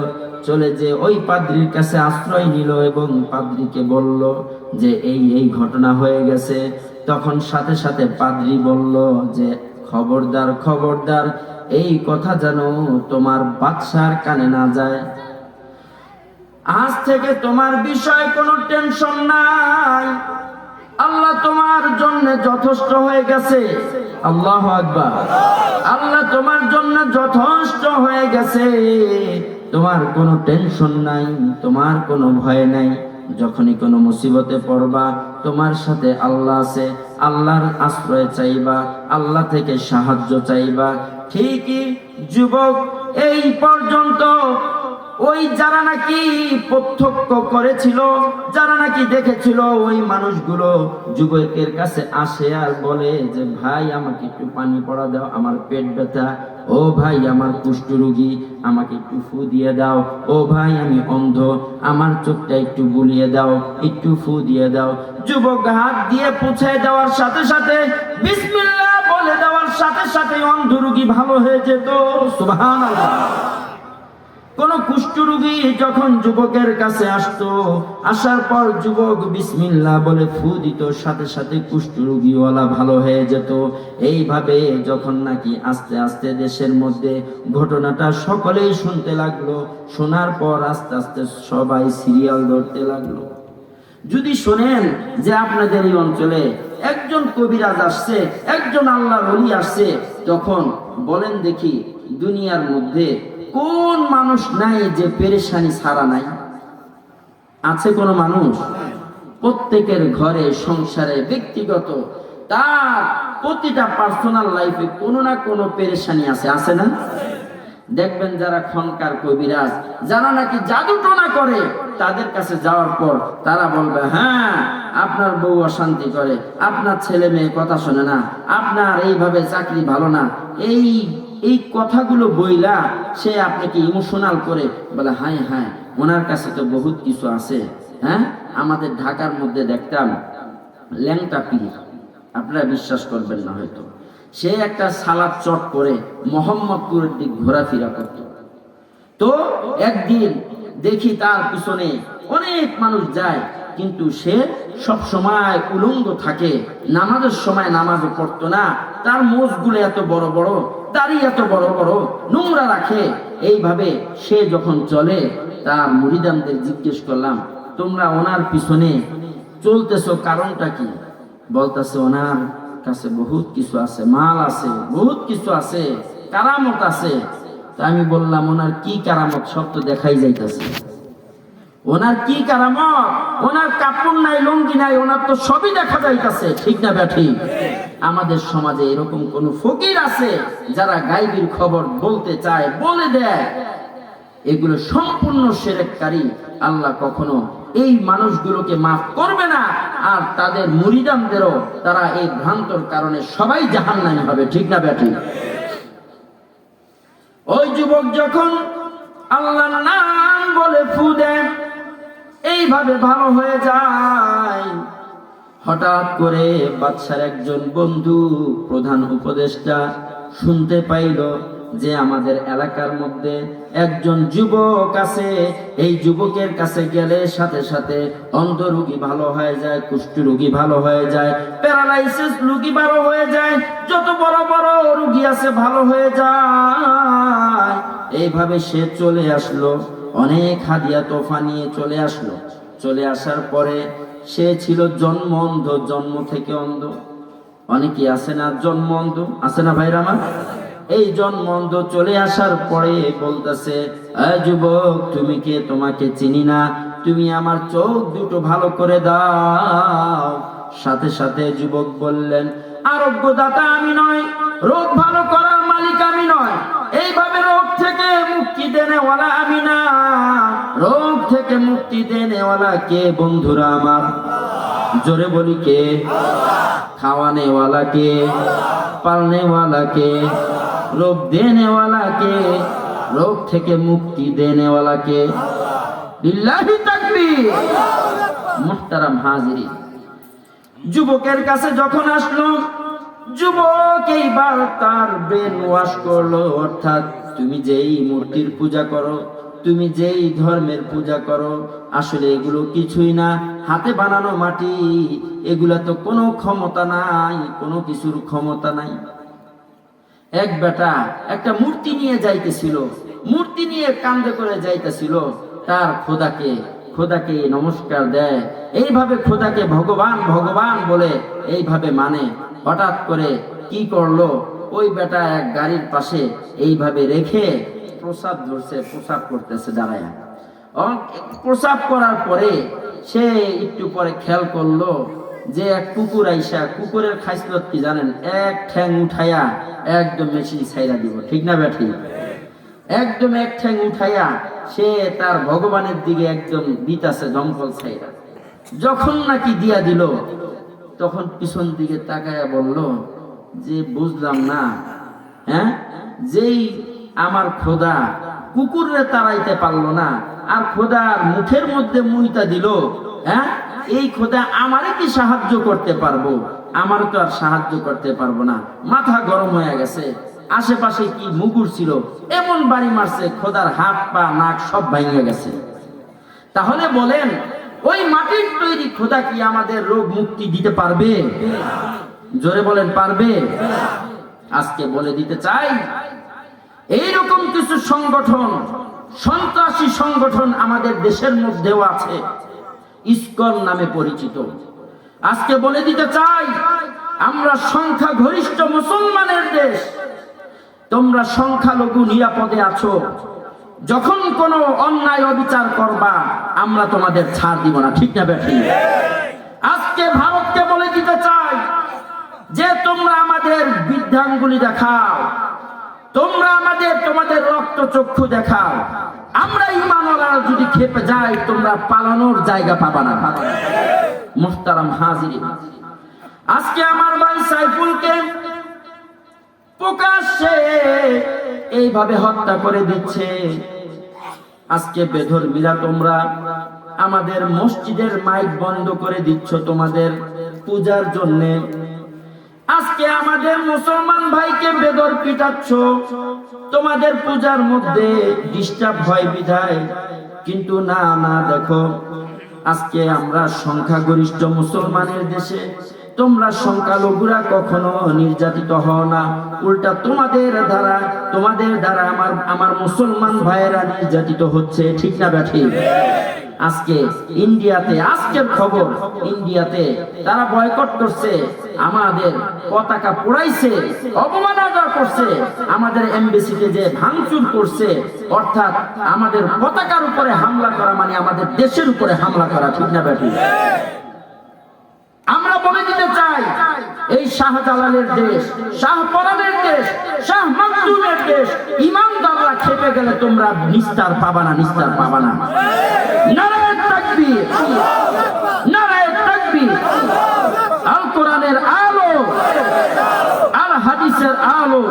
চলে যে ওই পাদ্রীর কাছে আশ্রয় নিল এবং পাদ্রীকে বলল যে এই ঘটনা হয়ে গেছে। তখন সাথে সাথে পাদ্রী বলল যে খবরদার, খবরদার, এই কথা যেন তোমার বাদশার কানে না যায়। আজ থেকে তোমার বিষয়ে কোনো টেনশন নাই, আল্লাহ তোমার জন্য যথেষ্ট হয়ে গেছে। আল্লাহু আকবার। আল্লাহ তোমার জন্য যথেষ্ট হয়ে গেছে, তোমার কোনো টেনশন নাই, তোমার কোনো ভয় নাই। যখনই কোনো মুসিবতে পড়বা, তোমার সাথে আল্লাহ আছে, আল্লাহর আশ্রয় চাইবা, আল্লাহ থেকে সাহায্য চাইবা। ঠিকই যুবক এই পর্যন্ত ওই যারা নাকি প্রত্যক্ষ করেছিল, যারা নাকি দেখেছিল, ওই মানুষগুলো যুবকের কাছে আসে আর বলে যে ভাই আমাকে একটু পানি পড়া দাও, আমার পেট ব্যথা, ও ভাই আমার কুষ্ঠরোগী আমাকে একটু ফু দিয়ে দাও, ও ভাই আমি অন্ধ আমার চোখটা একটু বুলিয়ে দাও, একটু ফু দিয়ে দাও। যুবক হাত দিয়ে পুছায় দেওয়ার সাথে সাথে, বিসমিল্লাহ বলে দেওয়ার সাথে সাথে অন্ধ রোগী ভালো হয়ে যেত। সুবহানাল্লাহ। কোন কুষ্ঠরোগী যখন যুবকের কাছে আসতো, আসার পর যুবক বিসমিল্লাহ বলে ফু দিত, সাথে সাথে কুষ্ঠরোগীওয়ালা ভালো হয়ে যেত। এইভাবে যখন নাকি আস্তে আস্তে দেশের মধ্যে ঘটনাটা সকলেই শুনতে লাগলো, শোনার পর আস্তে আস্তে সবাই সিরিয়াল ধরতে লাগলো। যদি শোনেন যে আপনাদের এই অঞ্চলে একজন কবিরাজ আসছে, একজন আল্লাহর ওলি আসছে, তখন বলেন দেখি দুনিয়ার মধ্যে কোন মানুষ নাই যে পেরেশানি ছাড়া নাই? আছে কোন মানুষ? প্রত্যেকের ঘরে সংসারে ব্যক্তিগত তার প্রতিটা পার্সোনাল লাইফে কোনো না কোনো পেরেশানি আছে, আছে না? দেখবেন যারা খনকার কবিরাজ, যারা নাকি জাদু টোনা করে, তাদের কাছে যাওয়ার পর তারা বলবে হ্যাঁ আপনার বউ অশান্তি করে, আপনার ছেলে মেয়ে কথা শোনে না, আপনার এইভাবে চাকরি ভালো না, এই কথাগুলো বইলা সে আপনাকে ইমোশনাল করে বলে হায় হায় ওনার কাছে তো বহুত কিছু আছে। হ্যাঁ, আমাদের ঢাকার মধ্যে দেখতাম ল্যাংটা পীর, আপনারা বিশ্বাস করবেন না হয়তো, সে একটা সালাদ চট করে মোহাম্মদপুরের দিক ঘোরাফেরা করত। তো একদিন দেখি তার পিছনে অনেক মানুষ যায়, কিন্তু সে সব সময় উলঙ্গ থাকে, নামাজের সময় নামাজও পড়তো না, তার মোজগুলো এত বড় বড়, দাড়ি এত বড় বড়, নোংরা রাখে। এইভাবে সে যখন চলে, তার মুরিদানদের জিজ্ঞেস করলাম তোমরা ওনার পিছনে চলতেছো কারণটা কি? বলতেছে ওনার কাছে বহুত কিছু আছে, মাল আছে, বহুত কিছু আছে, কারামত আছে। তা আমি বললাম ওনার কি কারামত? সব তো দেখাই যাইতেছে। ওনার কি কারামত? ওনার কাপড় নাই, লুঙ্গি নাই, ওনার তো সবই দেখা যাইতেছে, ঠিক না ব্যাঠি? আমাদের সমাজে এরকম কোন ফকির আছে যারা গায়বীর খবর বলতে চায়, বলে দেয়? এগুলো সম্পূর্ণ শিরককারী। আল্লাহ কখনো এই মানুষগুলোকে মাফ করবে না, আর তাদের মুরিদানদেরও, তারা এই ভ্রান্তর কারণে সবাই জাহান্নামী হবে, ঠিক না ব্যাঠি? ওই যুবক যখন আল্লাহর নাম বলে ফু দেয়, এইভাবে ভালো হয়ে যায়। হঠাৎ করে বাদশার একজন বন্ধু, প্রধান উপদেষ্টা শুনতে পাইল যে আমাদের এলাকার মধ্যে একজন যুবক আছে, এই যুবকের কাছে গেলে সাথে সাথে অন্ধ রোগী ভালো হয়ে যায়, কুষ্ঠ রোগী ভালো হয়ে যায়, প্যারালাইসিস রোগী ভালো হয়ে যায়, যত বড় বড় রোগী আছে ভালো হয়ে যায়। এইভাবে সে চলে আসলো, অনেক হাদিয়া তোফা নিয়ে চলে আসলো। চলে আসার পরে সে ছিল জন্ম অন্ধ, জন্ম থেকে অন্ধ। অনেকে আছে না জন্ম অন্ধ, আছে না ভাইরা আমার? এই জন্ম অন্ধ চলে আসার পরে বলতেছে যুবক তুমি কে? তোমাকে চিনি না, তুমি আমার চোখ দুটো ভালো করে দাও। সাথে সাথে যুবক বললেন আরোগ্যদাতা আমি নয়, রোগ ভালো করার মালিক আমি নয়, এইভাবে রোগ থেকে মুক্তি দেনেওয়ালা আমি না। রোগ থেকে মুক্তি দেনেওয়ালা কে বন্ধুরা আমার? জোরে বলি কে? খাওয়ানেওয়ালা কে? পালনেওয়ালা কে? রোগ দেনেওয়ালা কে? রোগ থেকে মুক্তি দেনেওয়ালা কে? লিল্লাহি তাকবীর। মুহতারাম হাজিরিন, যুবকের কাছে যখন আসলো, যুবক এইবার তার ব্রেন ওয়াশ করলো, অর্থাৎ তুমি যেই মূর্তির পূজা করো, তুমি যেই ধর্মের পূজা করো, আসলে এগুলো কিছুই না, হাতে বানানো মাটি, এগুলা তো কোনো ক্ষমতা নাই, কোনো কিছুর ক্ষমতা নাই। এক বেটা একটা মূর্তি নিয়ে যাইতেছিল, মূর্তি নিয়ে কান্দে করে যাইতেছিল, তার খোদাকে নমস্কার দেয়, এইভাবে খোদাকে ভগবান ভগবান বলে এইভাবে মানে। হঠাৎ করে কি করলো, ওই বেটা এক গাড়ির পাশে এইভাবে রেখে প্রসাব ধরছে, প্রসাব করতেছে দাঁড়ায়। প্রসাব করার পরে সে একটু পরে খেয়াল করলো যে এক কুকুর আইসা, কুকুরের খাসলত কি জানেন? এক ঠ্যাং উঠাইয়া একদম মেশিন ছাইরা দিব, ঠিক না ব্যাঠি? একদম এক ঠ্যাং উঠাইয়া সে তার ভগবানের দিকে একদম দিতাছে দমকল ছাইরা। যখন নাকি দিয়া দিল তখন পিছন দিকে তাকায়া বলল যে বুঝলাম না, হ্যাঁ, যেই আমার খোদা কুকুররে তাড়াইতে পারলো না আর খোদার মুখের মধ্যে মুইতা দিল, হ্যাঁ, এই খোদা আমারে কি সাহায্য করতে পারবো? আমার তো আর সাহায্য করতে পারবো না। মাথা গরম হয়ে গেছে, আশেপাশে কি মুগুর ছিল, এমন বাড়ি মারছে খোদার হাত পা নাক সব ভেঙে গেছে। তাহলে বলেন ওই মাটির তৈরি খোদা কি আমাদের রোগ মুক্তি দিতে পারবে? জোরে বলেন পারবে? আজকে বলে দিতে চাই, এইরকম কিছু সংগঠন, সন্ত্রাসী সংগঠন আমাদের দেশের মধ্যেও আছে, ইসকন নামে পরিচিত। আজকে বলে দিতে চাই, আমরা সংখ্যা গরিষ্ঠ মুসলমানের দেশ, তোমরা সংখ্যালঘু নিরাপদে আছো। যখন কোনো অন্যায় অবিচার করবা আমরা তোমাদের ছাড় দিব না, ঠিক না বেঠিক? আজকে ভারতকে বলে দিতে চাই যে তোমরা আমাদের বৃদ্ধাঙ্গুলি দেখাও, তোমরা আমাদের তোমাদের রক্ত চক্ষু দেখাও, আমরা ঈমানওয়ালা যদি খেপে যাই তোমরা পালানোর জায়গা পাবা না। মুহতারাম হাজিরিন, আজকে আমার ভাই সাইফুলকে প্রকাশ্যে এইভাবে হত্যা করে দিচ্ছে। আজকে বেধর্মীরা তোমরা আমাদের মসজিদের মাইক বন্ধ করে দিচ্ছ তোমাদের পূজার জন্য। আজকে আমাদের মুসলমান ভাইকে বেদর পিটাচ্ছ তোমাদের পূজার মধ্যে ডিস্টার্ব হয় বিধায়। কিন্তু না না, দেখো আজকে আমরা সংখ্যাগরিষ্ঠ মুসলমানের দেশে, তোমরা সংখ্যালঘুরা কখনো নির্যাতিত হও না, উল্টা তোমাদের দ্বারা আমার মুসলমান ভাইয়েরা নির্যাতিত হচ্ছে, ঠিক না বেঠিক? আজকে ইন্ডিয়াতে, আজকের খবর, ইন্ডিয়াতে তারা বয়কট করছে, আমাদের পতাকা পোড়াইছে, অবমাননা করছে, আমাদের এমবেসিতে যে ভাঙচুর করছে, অর্থাৎ আমাদের পতাকার উপরে হামলা করা মানে আমাদের দেশের উপরে হামলা করা, ঠিক না বেঠিক? আমরা বলে দিতে চাই, এই শাহজালালের দেশ, শাহপরানের দেশ, শাহ মাকদুমের দেশ, ইমানদাররা খেপে গেলে তোমরা নিস্তার পাবা না, নিস্তার পাবা না। নারায়ে তাকবীর, নারায়ে তাকবীর। আল কোরআনের আলো, আল হাদিসের আলো।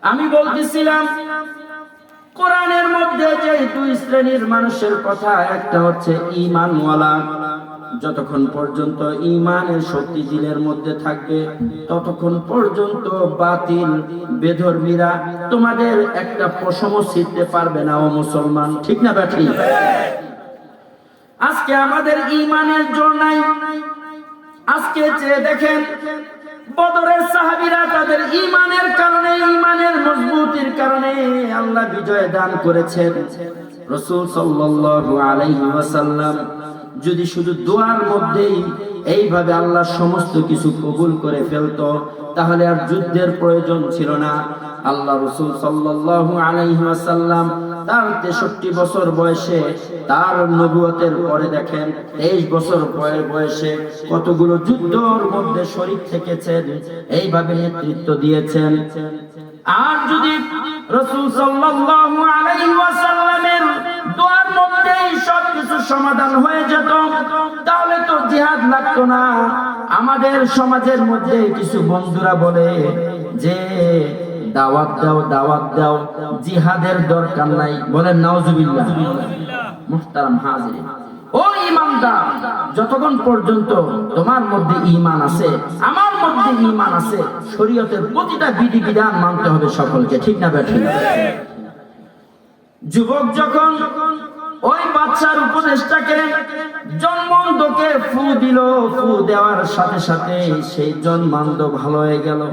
আমি বলতেছিলাম কোরআনের মধ্যে যে দুই শ্রেণীর মানুষের কথা, একটা হচ্ছে ঈমানওয়ালা। যতক্ষণ পর্যন্ত ঈমানের শক্তি দিলের মধ্যে থাকবে ততক্ষণ পর্যন্ত বাতিল বেধর্মীরা তোমাদের একটা পশম ছিঁড়তে পারবে না, ও মুসলমান, ঠিক না বেঠিক? আজকে আমাদের ঈমানের জোর নাই। আজকে যে দেখেন বদরের সাহাবীরা তাদের ঈমানের কারণে, ঈমানের মজবুতির কারণে আল্লাহ বিজয় দান করেছেন। রাসূল সাল্লাল্লাহু আলাইহি ওয়াসাল্লাম যদি শুধু দোয়ার মধ্যেই এইভাবে আল্লাহ সমস্ত কিছু কবুল করে ফেলতো তাহলে আর যুদ্ধের প্রয়োজন ছিল না। আল্লাহ রাসূল সাল্লাল্লাহু আলাইহি ওয়াসাল্লাম তার 63 বছর বয়সে, তার নবুয়তের পরে দেখেন 23 বছর বয়সে কতগুলো যুদ্ধের মধ্যে শরীক থেকেছেন, এইভাবে নেতৃত্ব দিয়েছেন। আর যদি রাসূল সাল্লাল্লাহু আলাইহি ওয়াসাল্লামের দোয়ার মধ্যেই সবকিছু সমাধান হয়ে যেত তাহলে তো জিহাদ লাগতো না। আমাদের সমাজের মধ্যে কিছু বন্ধুরা বলে যে দাওয়াত দাও, দাওয়াত দাও, জিহাদের দরকার নাই, বলেন নাউজুবিল্লাহ। মুহতারাম হাজিরিন, ও ঈমানদার, যতক্ষণ পর্যন্ত তোমার মধ্যে ঈমান আছে, আমার মধ্যে ঈমান আছে, শরীয়তের প্রতিটা বিধি বিধান মানতে হবে সকলকে, ঠিক না বেঠিক? যুবক যখন ওই বাচ্চার উপদেশটাকে জন্মান্ধকে ফু দিল, ফু দেওয়ার সাথে সাথে সেই জন্মান্ধ ভালো হয়ে গেল।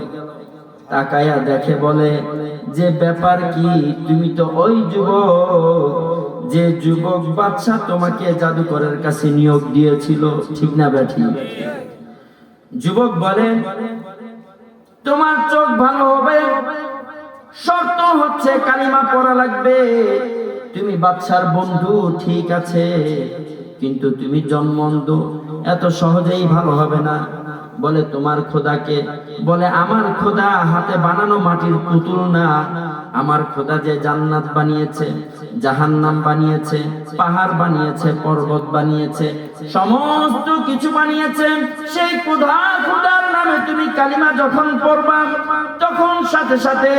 তাকায়া দেখে বলে যে ব্যাপার কি, তুমি তো ওই যুবক যে যুবক বাচ্চা তোমাকে জাদুকরের কাছে নিয়োগ দিয়েছিল, ঠিক না বেঠিক? যুবক বলে তোমার চোখ ভালো হবে, শর্ত হচ্ছে কালিমা পড়া লাগবে। তুমি বাচ্চার বন্ধু ঠিক আছে, কিন্তু তুমি জন্মান্ধ, এত সহজেই ভালো হবে না। বলে তোমার খোদাকে? বলে আমার খোদা হাতে বানানো মাটির পুতুল না, আমার খোদা যে জান্নাত বানিয়েছে, জাহান্নাম বানিয়েছে, পাহাড় বানিয়েছে, পর্বত বানিয়েছে, সমস্ত কিছু বানিয়েছে, সেই খোদার নামে তুমি কালিমা যখন পড়বা তখন সাথে সাথে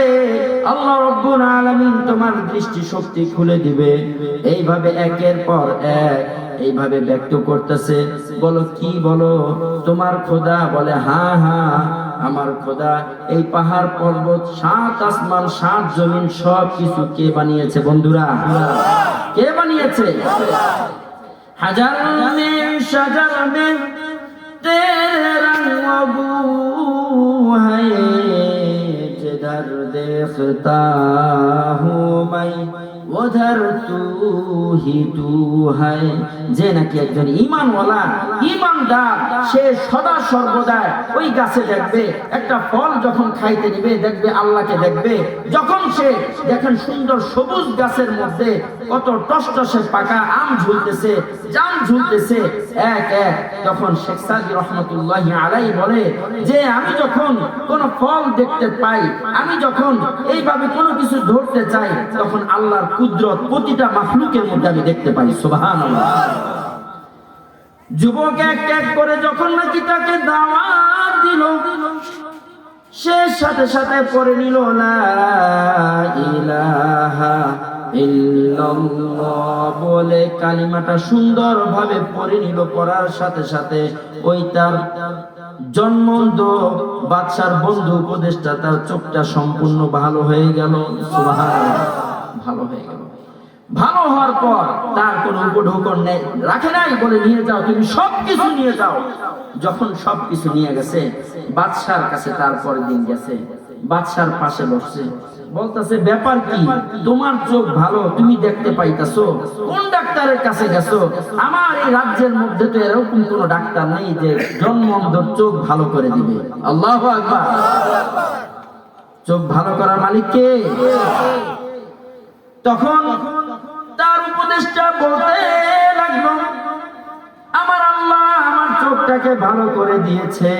আল্লাহ রাব্বুল আলামিন তোমার দৃষ্টি শক্তি খুলে দিবে। এইভাবে একের পর এক এইভাবে ব্যক্ত করতেছে। বলো কি বলো তোমার খোদা? বলে হ্যাঁ হ্যাঁ আমার খোদা এই পাহাড় পর্বত, 7 আসমান, 7 জমিন সব কিছু কে বানিয়েছে বন্ধুরা? কে বানিয়েছে? হাজার में शजर में तेरे रंग बू है, जिधर देखता हूँ मैं उधर तू ही तू है। যে নাকি একজন ঈমানওয়ালা ঈমানদার, সে সদা সর্বদা ওই গাছে দেখবে, একটা ফল যখন খাইতে নিবে দেখবে আল্লাহকে দেখবে। যখন সে দেখেন সুন্দর সবুজ গাছের মধ্যে কত টসটসে পাকা আম ঝুলতেছে, জাম ঝুলতেছে এক এক, তখন শেখ সাদি রহমতুল্লাহি আলাইহি বলে যে আমি যখন কোন ফল দেখতে পাই, আমি যখন এইভাবে কোনো কিছু ধরতে চাই, তখন আল্লাহর কুদরত প্রতিটা মাখলুকের মধ্যে আমি দেখতে পাই। সুবহানাল্লাহ। যুবক এক এক করে যখন নাকি তাকে দাওয়াত দিল, সে সাথে সাথে পড়ে নিল লা ইলাহা ইল্লাল্লাহ বলে কালিমাটা সুন্দরভাবে পড়ে নিল। পড়ার সাথে সাথে ওই তার জন্মন্ত বাদশার বন্ধু উপদেষ্টা, তার চোখটা সম্পূর্ণ ভালো হয়ে গেল। সুবহানাল্লাহ। ভালো হয়ে গেল। ভালো হওয়ার পর তার কোনো উপঢৌকন নেই, রাখে নাই, বলে নিয়ে যাও, তুমি সবকিছু নিয়ে যাও। যখন সবকিছু নিয়ে গেছে বাদশার কাছে, তারপরের দিন গেছে বাদশার পাশে বসছে, বলতেছে ব্যাপার কি? তোমার চোখ ভালো, তুমি দেখতে পাইতেছো, কোন ডাক্তারের কাছে গেছো? আমার এই রাজ্যের মধ্যে তো এরকম কোন ডাক্তার নেই যে জন্মন্ধর চোখ ভালো করে দিবে। আল্লাহু আকবার। চোখ ভালো করার মালিক কে? তখন তার উপদেশটা বলতে লাগলো, আমার আল্লাহ আমার চোখটাকে ভালো করে দিয়েছে।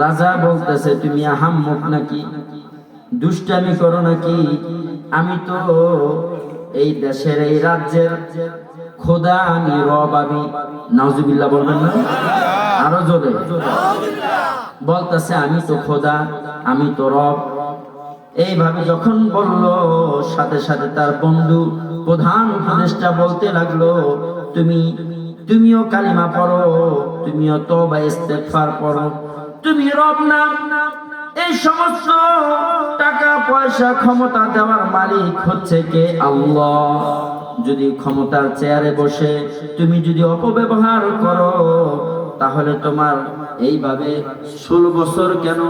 রাজা বলতেছে তুমি আহাম্মক নাকি, দুষ্টামি করো নাকি? আমি তো এই দেশের এই রাজ্যের খোদা, আমি রব, আমি নাউজুবিল্লাহ বলবেন না আরো জোরে? বলতেছে আমি তো খোদা, আমি তো রব। এইভাবে যখন বলল, সাথে সাথে তার বন্ধু প্রধান উপদেষ্টা বলতে লাগলো তুমিও কালিমা পড়ো, তুমিও তওবা ইস্তেগফার পড়ো, তুমি রব না। এই সমস্ত টাকা পয়সা ক্ষমতা দেওয়ার মালিক হচ্ছে কে? আল্লাহ। যদি ক্ষমতার চেয়ারে বসে তুমি যদি অপব্যবহার করো, তাহলে তোমার এইভাবে 16 বছর কেন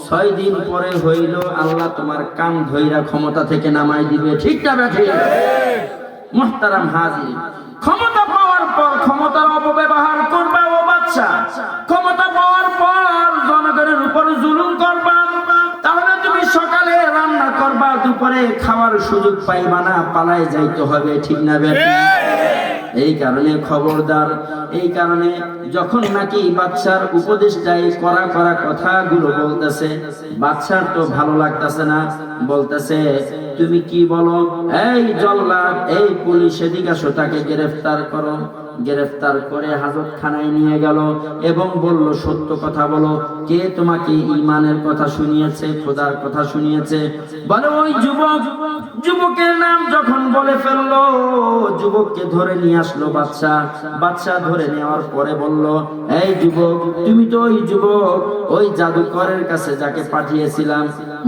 6 দিন পরে হইল আল্লাহ তোমার কান ধইরা ক্ষমতা থেকে নামাই দিবে। ঠিক না বেঠি? মুহতারাম হাজির, ক্ষমতা পাওয়ার পর ক্ষমতার অপব্যবহার করবা ও বাদশা, ক্ষমতা পাওয়ার পর জনগণের উপর জুলুম করবা, তাহলে তুমি সকালে রান্না করবা, দুপুরে খাওয়ার সুযোগ পাইবা না, পালায় যাইতে হবে। ঠিক না বেঠি? এই কারণে খবরদার। এই কারণে যখন নাকি বাদশার উপদেশটাই করা করা কথাগুলো বলতেছে, বাদশার তো ভালো লাগতেছে না, বলতেছে তুমি কি বলো? এই জল্লাদ, এই পুলিশ, এদিকে আসো, তাকে গ্রেফতার করো। গ্রেফতার করে হাজতখানায় নিয়ে গেল এবং বলল সত্য কথা বলো, কে তোমাকে ঈমানের কথা শুনিয়েছে, খোদার কথা শুনিয়েছে? বলে ওই যুবক। যুবকের নাম যখন বলে ফেললো, যুবককে ধরে নিয়ে আসলো বাদশা। বাদশা ধরে নেওয়ার পরে বলল, এই যুবক, তুমি তো ওই যুবক, ওই জাদুকরের কাছে যাকে পাঠিয়েছিলাম।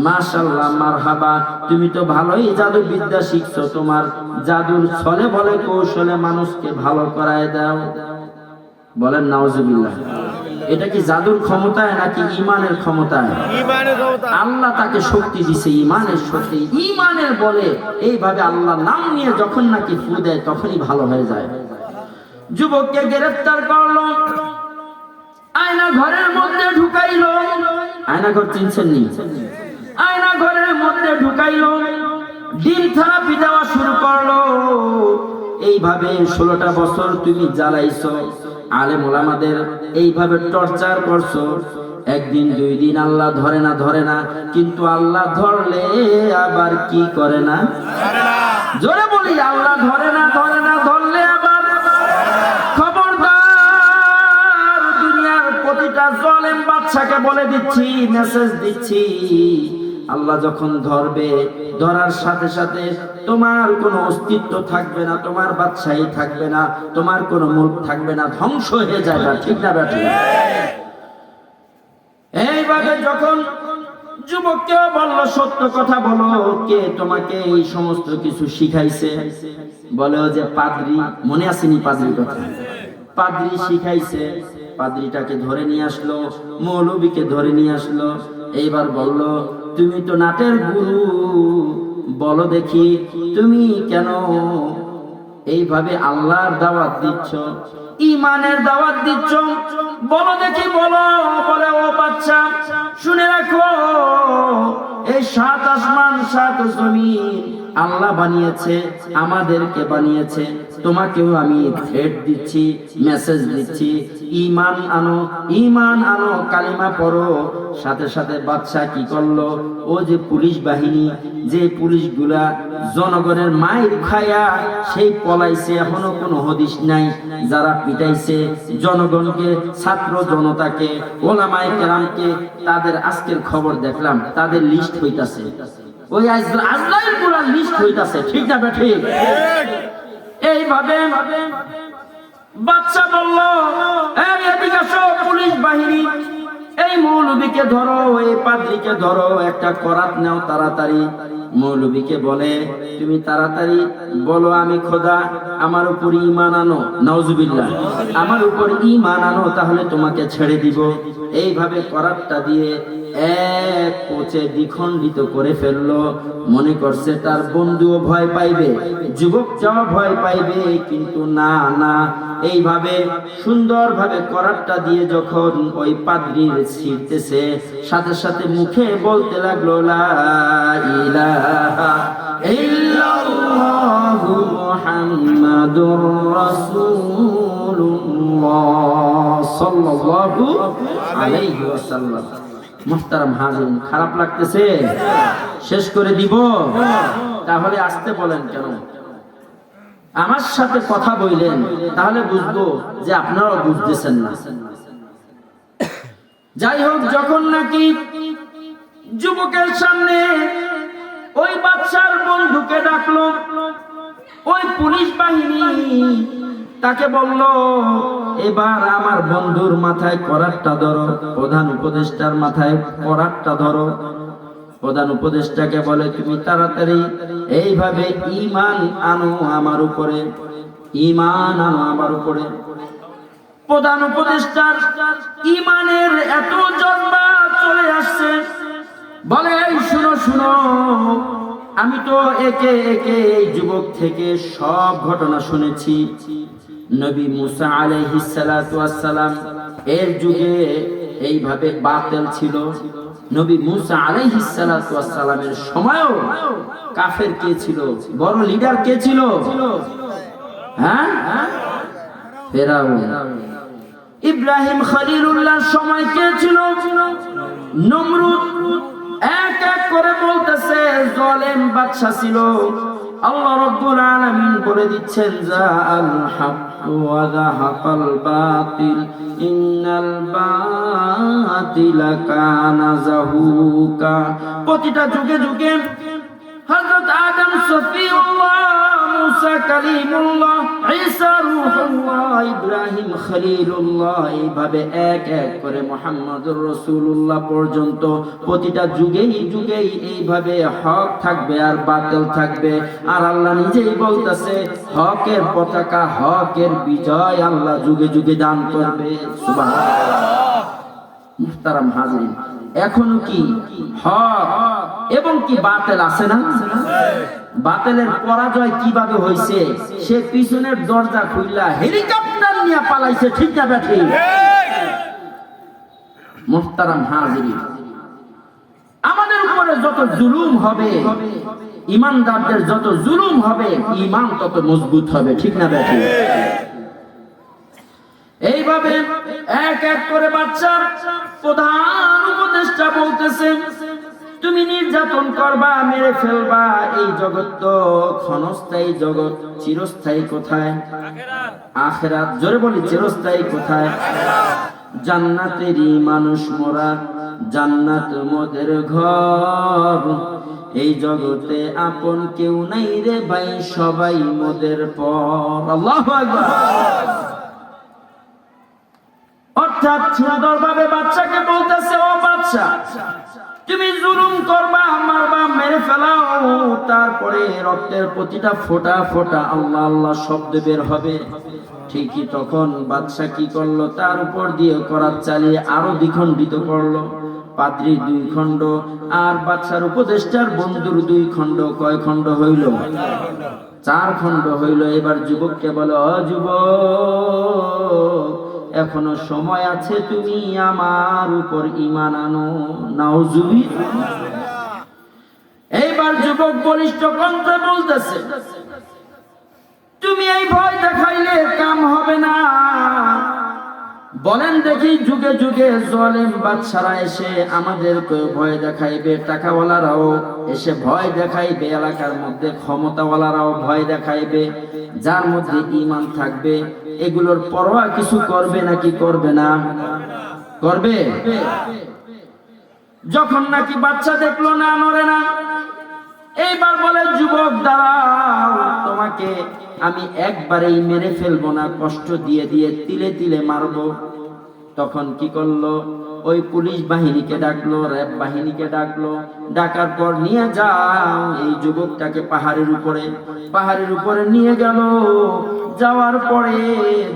মাশাআল্লাহ, মারহাবা, তুমি তো ভালোই জাদু বিদ্যা শিখছো, তোমার জাদুর ছলে বলে কৌশলে মানুষকে ভালো করায় দাও। বলেন নাউজুবিল্লাহ। এটা কি জাদুর ক্ষমতায় নাকি ঈমানের ক্ষমতায়? আল্লাহ তাকে শক্তি দিছে, ঈমানের শক্তি, ঈমানের বলে এইভাবে আল্লাহ নাম নিয়ে যখন নাকি ফু দেয় তখনই ভালো হয়ে যায়। যুবককে গ্রেফতার করলো, আয়না ঘরের মধ্যে ঢুকাইলো। আয়না ঘর চিনছেন নি? আয়না ঘরের মধ্যে ঢুকাইলো, ডিম থেরাপি দেওয়া শুরু করলো। এইভাবে 16টা বছর তুমি জ্বালাইছো, আলেম ওলামাদের এইভাবে টর্চার করছো, একদিন দুই দিন আল্লাহ ধরে না, কিন্তু আল্লাহ ধরলে আবার কি করে না? জোরে বলি, আল্লাহ ধরে না ধরলে আবার। খবরদার, দুনিয়ার প্রতিটা জালেম বাদশাকে বলে দিচ্ছি, মেসেজ দিচ্ছি, আল্লাহ যখন ধরবে, ধরার সাথে সাথে তোমার কোনো অস্তিত্ব থাকবে না, তোমার বাদশাহী থাকবে না, তোমার কোনো মুলক থাকবে না, ধ্বংস হয়ে যাবে। ঠিক না ব্যাটি? এইভাবে যখন যুবককে বলল, সত্য কথা বলো, কে তোমাকে এই সমস্ত কিছু শিখাইছে? বলে যে পাদ্রী। মনে আসেনি পাদ্রীর কথা? পাদ্রী শিখাইছে। পাদ্রীটাকে ধরে নিয়ে আসলো, মৌলবীকে ধরে নিয়ে আসলো। এইবার বলল, তুমি তো নাটের গুরু, বলো দেখি তুমি কেন এইভাবে আল্লাহর দাওয়াত দিচ্ছ, ঈমানের দাওয়াত দিচ্ছ? বলো দেখি, বলো। বলে, ও বাচ্চা, শুনে রাখো, এই 7 আসমান 7 জমিন আল্লাহ বানিয়েছে, আমাদেরকে বানিয়েছে। তোমাকেও আমি থ্রেট দিচ্ছি, মেসেজ দিচ্ছি, ঈমান আনো, কালিমা পড়ো। সাথে সাথে বাদশা কি করলো? ও যে পুলিশ বাহিনী, যে পুলিশগুলা জনগণের মাইর খায়া সেই পলাইছে, এখনো কোনো হদিস নাই। যারা পিটাইছে জনগণকে, ছাত্র জনতাকে, ওলামায়ে কেরামকে, তাদের আজকের খবর দেখলাম, তাদের লিস্ট হইতাছে, ওই আজরাইল পুরা লিস্ট হইতাছে। ঠিক না ঠিক? এইভাবে বাদশা বলল, এদিকে আসো পুলিশ বাহিনী, এই মৌলবীকে ধরো, এই পাদ্রীকে ধরো, একটা করাত নাও তাড়াতাড়ি। মৌলবীকে বলে, তুমি তাড়াতাড়ি বলো, আমি খোদা, আমার উপর ঈমান আনো। নাউজুবিল্লাহ, আমার উপর ঈমান আনো, তাহলে তোমাকে ছেড়ে দিব। এইভাবে করাতটা দিয়ে এক কোচে দ্বিখণ্ডিত করে ফেললো। মনে করছে তার বন্ধুও ভয় পাইবে, যুবকটাও ভয় পাইবে, কিন্তু না, এইভাবে সুন্দরভাবে করাতটা দিয়ে যখন ওই পাদ্রীর ছিঁড়তেছে, সাথে সাথে মুখে বলতে লাগলো, লা ইলাহা ইল্লাল্লাহু মুহাম্মাদুর রাসূলুল্লাহ সাল্লাল্লাহু আলাইহি ওয়াসাল্লাম। মুহতারাম হাজিরিন, খারাপ লাগতেছে? শেষ করে দিব? তাহলে আসতে বলেন কেন? আমার সাথে কথা বললেন, তাহলে বুঝবো যে আপনারাও বুঝতেছেন না। যাই হোক, যখন নাকি যুবকের সামনে ওই বাদশার বন্ধুকে ডাকলো, ওই পুলিশ বাহিনী তাকে বলল, এবার আমার বন্ধুর মাথায় করাতটা ধরো, প্রধান উপদেষ্টার মাথায় করাতটা ধরো। প্রধান উপদেষ্টাকে বলে, তুমি তাড়াতাড়ি এইভাবে ঈমান আনো আমার উপরে, ঈমান আনো আমার উপরে। প্রধান উপদেষ্টার ঈমানের এত জজ্বা চলে আসছে, বলে, এই শুনো, আমি তো একে একে এই যুবক থেকে সব ঘটনা শুনেছি। নবী মুসা আলাইহিস সালাতু ওয়াস সালাম এর যুগে এইভাবে বাতিল ছিল। নবী মুসা আলাইহিস সালাতু ওয়াস সালামের সময়ও কাফের কে ছিল? বড় লিডার কে ছিল? হ্যাঁ, ফেরাউন। ইব্রাহিম খলিলুল্লাহর সময় কে ছিল? নমরুদ। এক এক করে বলতেছে জালেম বাদশা ছিল। আল্লাহ রাব্বুল আলামিন বলে দিচ্ছেন, জাআল হক ওয়া যাহাকাল বাতিল ইন্নাল বাতিলা কানা যাহুকা। প্রতিটা যুগে যুগে হযরত আদম সফিউল্লাহ, মুসা কালিমুল্লাহ, ঈসা রূহুল্লাহ, ইব্রাহিম খলিলুল্লাহ, এইভাবে এক এক করে মুহাম্মদুর রাসূলুল্লাহ পর্যন্ত প্রতিটা যুগেই যুগেই এইভাবে হক থাকবে আর বাতিল থাকবে। আর আল্লাহ নিজেই বলতেছে, হকের পতাকা, হকের বিজয় আল্লাহ যুগে যুগে দান করবে। সুবহানাল্লাহ। মুহতারাম হাজিরিন, এখনো কি হক এবং কি বাতিল আছে না? বাতিলের পরাজয় কিভাবে হয়েছে? সে পিছনের দরজা খুললা হেলিকপ্টার নিয়ে পালাইছে। ঠিক না ব্যাঠি? মুহতারাম হাজিরিন, আমাদের উপরে যত জুলুম হবে, ঈমানদারদের যত জুলুম হবে, ঈমান তত মজবুত হবে। ঠিক না ব্যাঠি? এই এক এক করে বাচ্চার প্রধান উপদেষ্টা বলতেছে, তুমি নির্যাতন করবা, মেরে ফেলবা, এই জগৎ তো ক্ষণস্থায়ী জগৎ, চিরস্থায়ী কোথায়? আখিরাত। জোরে বলি, চিরস্থায়ী কোথায়? জান্নাতেরই মানুষ মোরা, জান্নাত মোদের ঘর, এই জগতে আপন কেউ নাই রে ভাই, সবাই মোদের পর। আল্লাহু আকবার। অর্থাৎ সুন্দরভাবে বাচ্চাকে বলতেছে, ও বাচ্চা, তুমি জুলুম করবা, মারবা, মেরে ফেলাও, তারপরে রক্তের প্রতিটা ফোঁটা ফোঁটা আল্লাহ আল্লাহ শব্দ বের হবে। ঠিকই তখন বাদশা কি করলো, তার উপর দিয়ে করাত চালিয়ে আরো দ্বিখণ্ডিত করলো। পাদ্রী 2 খণ্ড আর বাদশার উপদেষ্টার বন্ধুর 2 খণ্ড। কয় খণ্ড হইল? 4 খণ্ড হইল। এবার যুবককে বলে, ও যুবক, এখনো সময় আছে, তুমি আমার উপর ঈমান আনো। নাউজুবিল্লাহ। এইবার যুবক বলিষ্ঠ কণ্ঠে বলতেছে, তুমি এই ভয় দেখাইলে কাম হবে না। বলেন দেখি, যুগে যুগে জালেম বাদশারা এসে আমাদেরকে ভয় দেখাইবে, টাকাওয়ালারাও এসে ভয় দেখাইবে, এলাকার মধ্যে ক্ষমতাওয়ালারাও ভয় দেখাইবে, যার মধ্যে ঈমান থাকবে এগুলোর পরোয়া কিছু করবে নাকি করবে না? করবে। যখন নাকি বাচ্চা দেখলো না, নড়ে না, এইবার বলে, যুবক দাঁড়াও, তোমাকে আমি একবারেই মেরে ফেলবো না, কষ্ট দিয়ে দিয়ে তিলে তিলে মারবো। তখন কি করলো, ওই পুলিশ বাহিনীকে ডাকলো, র্যাব বাহিনীকে ডাকলো, ডাকার পর নিয়ে যাও এই যুবকটাকে পাহাড়ের উপরে নিয়ে গেল। যাওয়ার পরে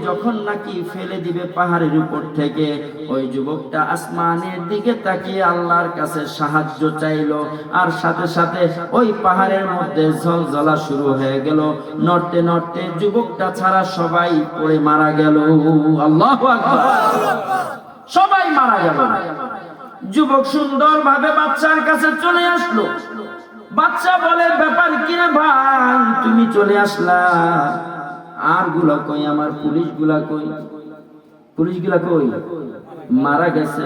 যখন নাকি ফেলে দিবে পাহাড়ের উপর থেকে, ওই যুবকটা আসমানের দিকে তাকিয়ে আল্লাহর কাছে সাহায্য চাইলো, আর সাথে সাথে ওই পাহাড়ের মধ্যে ঝলঝলা শুরু হয়ে গেল। নড়তে নড়তে যুবকটা ছাড়া সবাই পড়ে মারা গেল। আল্লাহু আকবার। সবাই মারা গেল। যুবক সুন্দরভাবে বাচ্চার কাছে চলে আসলো। বাচ্চা বলে, ব্যাপার কি রে ভাই, তুমি চলে আসলা, আর গুলা কই, আমার পুলিশগুলা কই? পুলিশগুলা কই? মারা গেছে।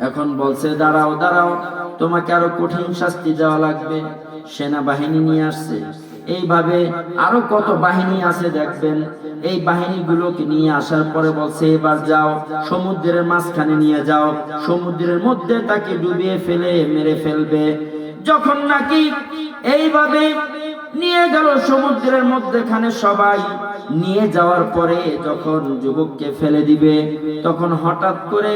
এখন বলছে, দাঁড়াও দাঁড়াও, তোমাকে আরো কঠিন শাস্তি দেওয়া লাগবে। সেনাবাহিনী নিয়ে আসছে। এইভাবে আরো কত বাহিনী আছে দেখবেন। এই বাহিনীগুলোকে নিয়ে আসার পরে বলছে, এবার যাও সমুদ্রের মাঝখানে নিয়ে যাও, সমুদ্রের মধ্যে তাকে ডুবিয়ে ফেলে মেরে ফেলবে। যখন নাকি এইভাবে নিয়ে গেল সমুদ্রের মধ্যখানে, সবাই নিয়ে যাওয়ার পরে যখন যুবককে ফেলে দিবে, তখন হঠাৎ করে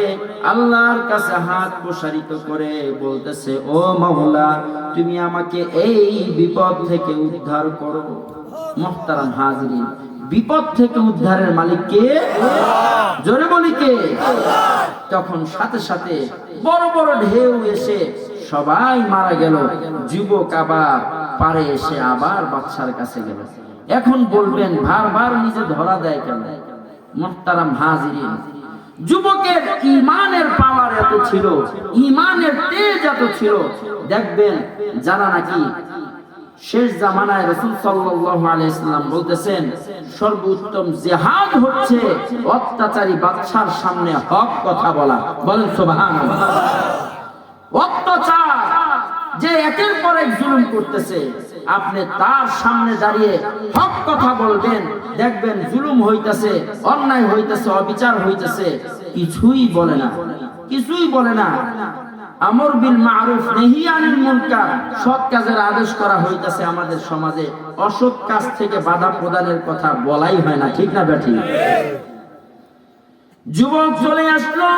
আল্লাহর কাছে হাত প্রসারিত করে বলতেছে, ও মাওলা, তুমি আমাকে এই বিপদ থেকে উদ্ধার করো। মুহতারাম হাজিরিন, বিপদ থেকে উদ্ধারের মালিক কে? জোরে বলি কে? তখন সাথে সাথে বড় বড় ঢেউ এসে সবাই মারা গেল। যুবক আবার পারে এসে আবার বাদশার কাছে গেল। এখন বলবেন, বারবার নিজে ধরা দেয় কেন? মুহতারাম হাজিরিন, যুবকের ঈমানের পাওয়ার এত ছিল, ঈমানের তেজ এত ছিল। দেখবেন যারা নাকি শেষ জামানায় রাসূল সাল্লাল্লাহু আলাইহি ওয়াসাল্লাম বলতেছেন, সর্বোত্তম জিহাদ হচ্ছে অত্যাচারী বাদশার সামনে হক কথা বলা। বলেন সুবহানাল্লাহ। অত্যাচার যে একের পর এক জুলুম করতেছে, আপনি তার সামনে দাঁড়িয়ে হক কথা বলবেন, দেখবেন জুলুম হইতেছে, অন্যায় হইতেছে, অবিচার হইতেছে, কিছুই বলে না, কিছুই বলে না। আমর বিল মারুফ নাহি আনিল মুনকার, সৎ কাজের আদেশ করা হইতেছে আমাদের সমাজে, অসৎ কাজ থেকে বাধা প্রদানের কথা বলাই হয় না। ঠিক না বেঠি? যুবক চলে আসলো,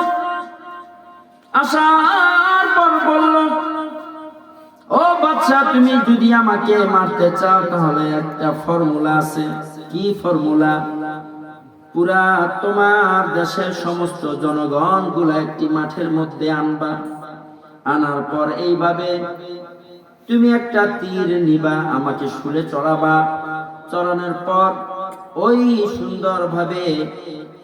আসার পর বলল, ও বাচ্চা, তুমি যদি আমাকে মারতে চাও তাহলে একটা ফর্মুলা আছে। কি ফর্মুলা? পুরা তোমার দেশের সমস্ত জনগণ গুলা একটি মাঠের মধ্যে আনবা, আনার পর এইভাবে তুমি একটা তীর নিবা, আমাকে শুলে চড়াবা, চড়ানোর পর ওই সুন্দরভাবে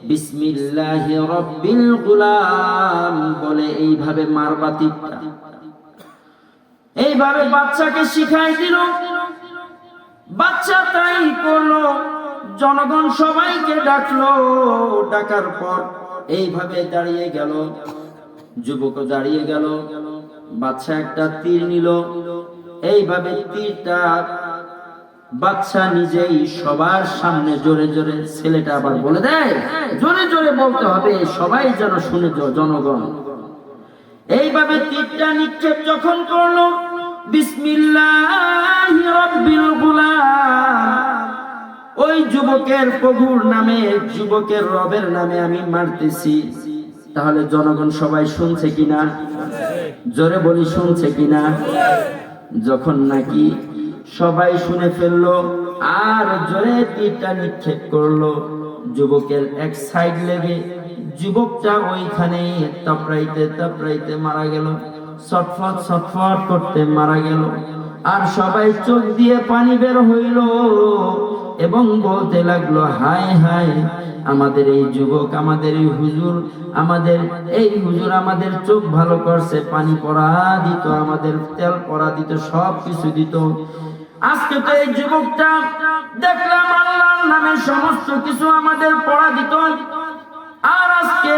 বিসমিল্লাহি রাব্বিল গুলাম বলে এইভাবে মারবা তীরটা। এইভাবে বাচ্চাকে শিখাই দিল। বাচ্চা তাই করলো। জনগণ সবাইকে ডাকলো। ডাকার পর এইভাবে দাঁড়িয়ে গেল, যুবক দাঁড়িয়ে গেল, বাচ্চা একটা তীর নিল, এইভাবে তীরটা বাচ্চা নিজেই সবার সামনে জোরে জোরে, ছেলেটা আবার বলে দেয়, জোরে জোরে বলতে হবে সবাই যেন শুনে, জনগণ। এইভাবে তীরটা নিক্ষেপ যখন করলো, বিসমিল্লাহি রাব্বিল গুলাম, ওই যুবকের প্রভুর নামে, যুবকের রবের নামে আমি মারতেছি। তাহলে জনগণ সবাই শুনছে কিনা? জোরে বলি, শুনছে কিনা? যখন নাকি সবাই শুনে ফেললো আর জোরে তীরটা নিক্ষেপ করলো, যুবকের এক সাইড লেগে যুবকটা ওইখানে তাপড়াইতে তাপড়াইতে মারা গেল, ছটফট ছটফট করতে মারা গেল। আর সবাই চোখ দিয়ে পানি বের হইল এবং বলতে লাগলো, হায় হায়, আমাদের এই যুবক, আমাদের এই হুজুর, আমাদের এই হুজুর আমাদের চোখ ভালো করছে, পানি পড়া দিত, আমাদের তেল পড়া দিত, সব কিছু দিত। আজকে তো এই যুবকটা দেখলাম আল্লাহর নামে সমস্ত কিছু আমাদের পড়া দিত, আর আজকে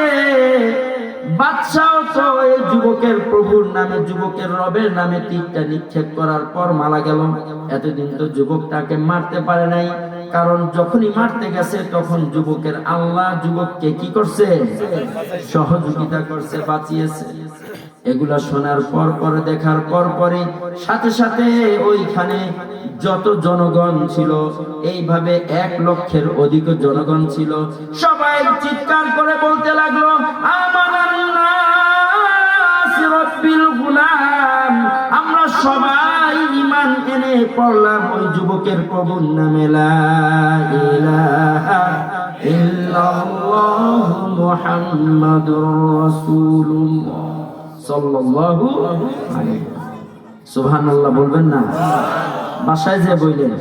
বাদশাও তো এই যুবকের প্রভুর নামে, যুবকের রবের নামে তীরটা নিক্ষেপ করার পর মারা গেল। এতদিন তো যুবকটাকে মারতে পারে নাই, কারণ যখনই মারতে গেছে তখন যুবকের আল্লাহ যুবককে কি করছে? সহযোগিতা করছে, বাঁচিয়েছে। এগুলা শোনার পর পরে, দেখার পর পরে, সাথে সাথে ওইখানে যত জনগণ ছিল, এইভাবে 1 লক্ষের অধিক জনগণ ছিল, সবাই চিৎকার করে বলতে লাগলো, আমানান্নাস রাব্বিল গুলাম, আমরা সবাই ঈমান এনে পড়লাম ওই যুবকের প্রভুর নামে, লা ইলাহা ইল্লাল্লাহু মুহাম্মাদুর রাসূলুল্লাহ সাল্লাল্লাহু আলাইহি। সুবহানাল্লাহ বলবেন না? বাসায় যে বললেন,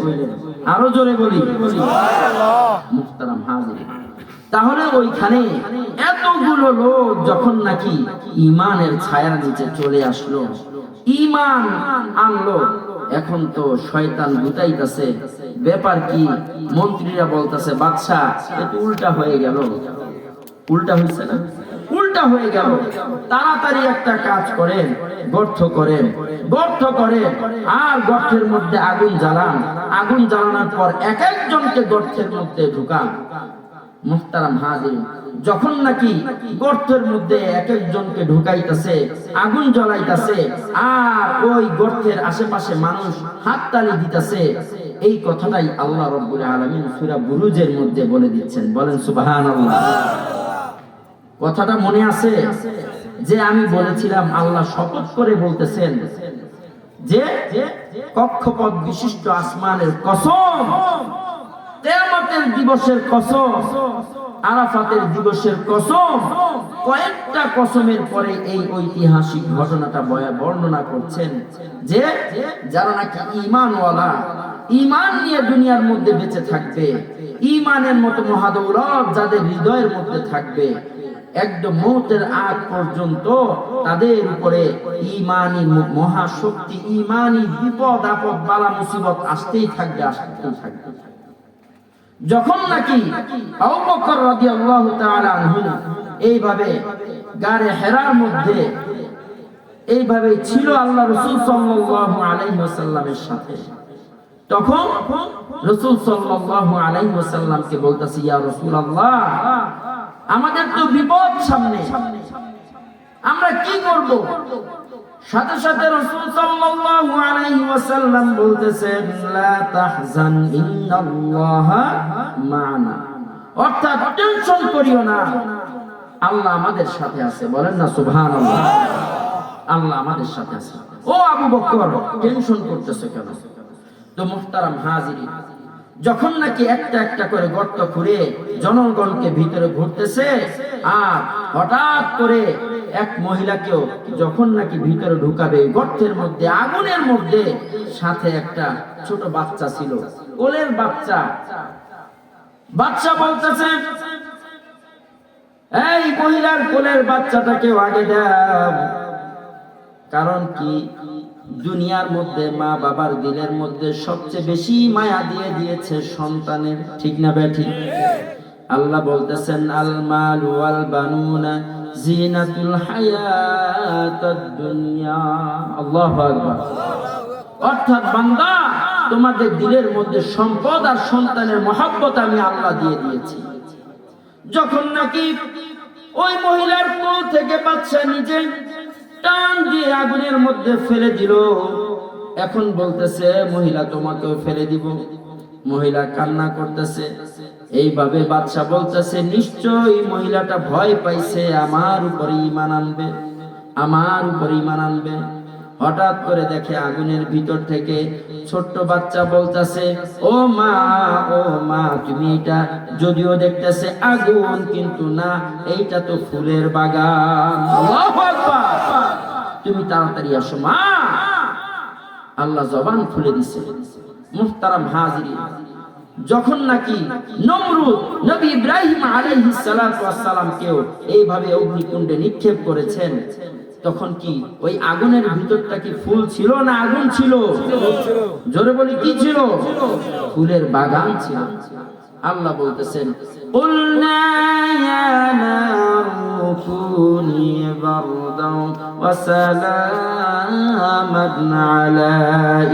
আরো জোরে বলি মুহতারাম হাজির। তাহলে ওইখানে এতগুলো লোক যখন নাকি ঈমানের ছায়ার নিচে চলে আসলো, ঈমান আনলো, এখন তো শয়তান গুতাইতেছে, ব্যাপার কি? মন্ত্রীরা বলতেছে, বাদশা একটু উল্টা হয়ে গেল। উল্টা হয়েছে না? উল্টা হয়ে গেল। তাড়াতাড়ি একটা কাজ করেন, গর্ত করেন, গর্ত করেন, আর গর্তের মধ্যে আগুন জ্বালান। আগুন জ্বালানোর পর এক একজনকে গর্তের মধ্যে ঢুকান। মুহতারাম হাজির, যখন নাকি গর্তের মধ্যে এক একজনকে ঢুকাইতেছে, আগুন জ্বলাইতেছে, আর ওই গর্তের আশেপাশে মানুষ হাততালি দিতেছে, এই কথাটাই আল্লাহ রাব্বুল আলামিন সূরা বুরুজের মধ্যে বলে দিচ্ছেন। বলেন সুবহানাল্লাহ। কথাটা মনে আছে যে আমি বলেছিলাম, আল্লাহ শপথ করে বলতেছেন যে কক্ষপথ বিশিষ্ট আসমানের কসম, কিয়ামতের দিবসের কসম, আরাফাতের দিবসের কসম, কয়েকটা কসমের পরে এই ঐতিহাসিক ঘটনাটা বর্ণনা করছেন যে যারা নাকি ঈমানওয়ালা, ঈমান নিয়ে দুনিয়ার মধ্যে বেঁচে থাকবে, ঈমানের মতো মহাদৌলত যাদের হৃদয়ের মধ্যে থাকবে, একদম মৌতের আগ পর্যন্ত তাদের উপরে ঈমানি মহাশক্তি, ঈমানি বিপদ আপদ বালা মুসিবত আসতেই থাকবে, আসতেই থাকবে। যখন নাকি আবু বকর রাদিয়াল্লাহু তাআলা আনহু এইভাবে গারে হেরার মধ্যে এইভাবে ছিল আল্লাহ রাসূল সাল্লাল্লাহু আলাইহি ওয়াসাল্লামের সাথে, তখন রাসূল সাল্লাল্লাহু আলাইহি ওয়াসাল্লামকে বলতেছে, ইয়া রাসূলুল্লাহ, আমাদের তো বিপদ সামনে, আমরা কি করব? সাথে সাথে রাসূল সাল্লাল্লাহু আলাইহি ওয়াসাল্লাম বলতেছেন, লা তাহজান ইন্নাল্লাহা মা'না, অর্থাৎ টেনশন করিও না, আল্লাহ আমাদের সাথে আছে। বলেন না সুবহানাল্লাহ। আল্লাহ আমাদের সাথে আছে। ও আবু বকর, টেনশন করতেছো কেন? তো মুহতারাম হাজিরিন, যখন নাকি একটা একটা করে গর্ত খুঁড়ে জনগণকে ভিতরে ঘুরতেছে, আর হঠাৎ করে এক মহিলাকেও যখন নাকি ভিতরে ঢুকাবে গর্তের মধ্যে, আগুনের মধ্যে, সাথে একটা ছোট বাচ্চা ছিল, কোলের বাচ্চা। বাচ্চা বলতেছে, এই মহিলার কোলের বাচ্চাটাকে আগে দাও। কারণ কি? দুনিয়ার মধ্যে মা বাবার দিলের মধ্যে সবচেয়ে বেশি মায়া দিয়ে দিয়েছে সন্তানের, ঠিক না বেঠিক? আল্লাহ বলতেছেন আল মাল ওয়াল বানুনা জিনাতুল হায়াতাদ দুনিয়া। আল্লাহু আকবার। অর্থাৎ বান্দা, তোমাদের দিলের মধ্যে সম্পদ আর সন্তানের মহব্বত আমি আল্লাহ দিয়ে দিয়েছি। যখন নাকি ওই মহিলার কোল থেকে বাচ্চা নিজে টান দিয়ে আগুনের মধ্যে ফেলে দিল, এখন বলতেছে মহিলা তোমাকেও ফেলে দিব। মহিলা কান্না করতেছে। এইভাবে বাদশা বলতেছে নিশ্চয়ই মহিলাটা ভয় পাইছে, আমার উপরে ঈমান আনবে, আমার উপরে ঈমান আনবে। হঠাৎ করে দেখে আগুনের ভিতর থেকে ছোট্ট বাচ্চা বলতেছে ও মা, ও মা, তুমি এটা যদিও দেখতেছে আগুন, কিন্তু না, এইটা তো ফুলের বাগান। আল্লাহু আকবার। তুমি তাড়াতাড়ি আসো মা। আল্লাহ জবান খুলে দিছে। মুহতারাম হাজিরিন, যখন নাকি নমরুদ নবী ইব্রাহিম আলাইহিস সালাতু ওয়াস সালামকেও এইভাবে অগ্নিকুণ্ডে নিক্ষেপ করেছেন, তখন কি ওই আগুনের ভিতরটা কি ফুল ছিল না আগুন ছিল? জোরে বলি কি ছিল? ফুলের বাগান ছিল। আল্লাহ বলতেছেন কুলনা ইয়া নারু কুনি বারদান ওয়া সালামান আলা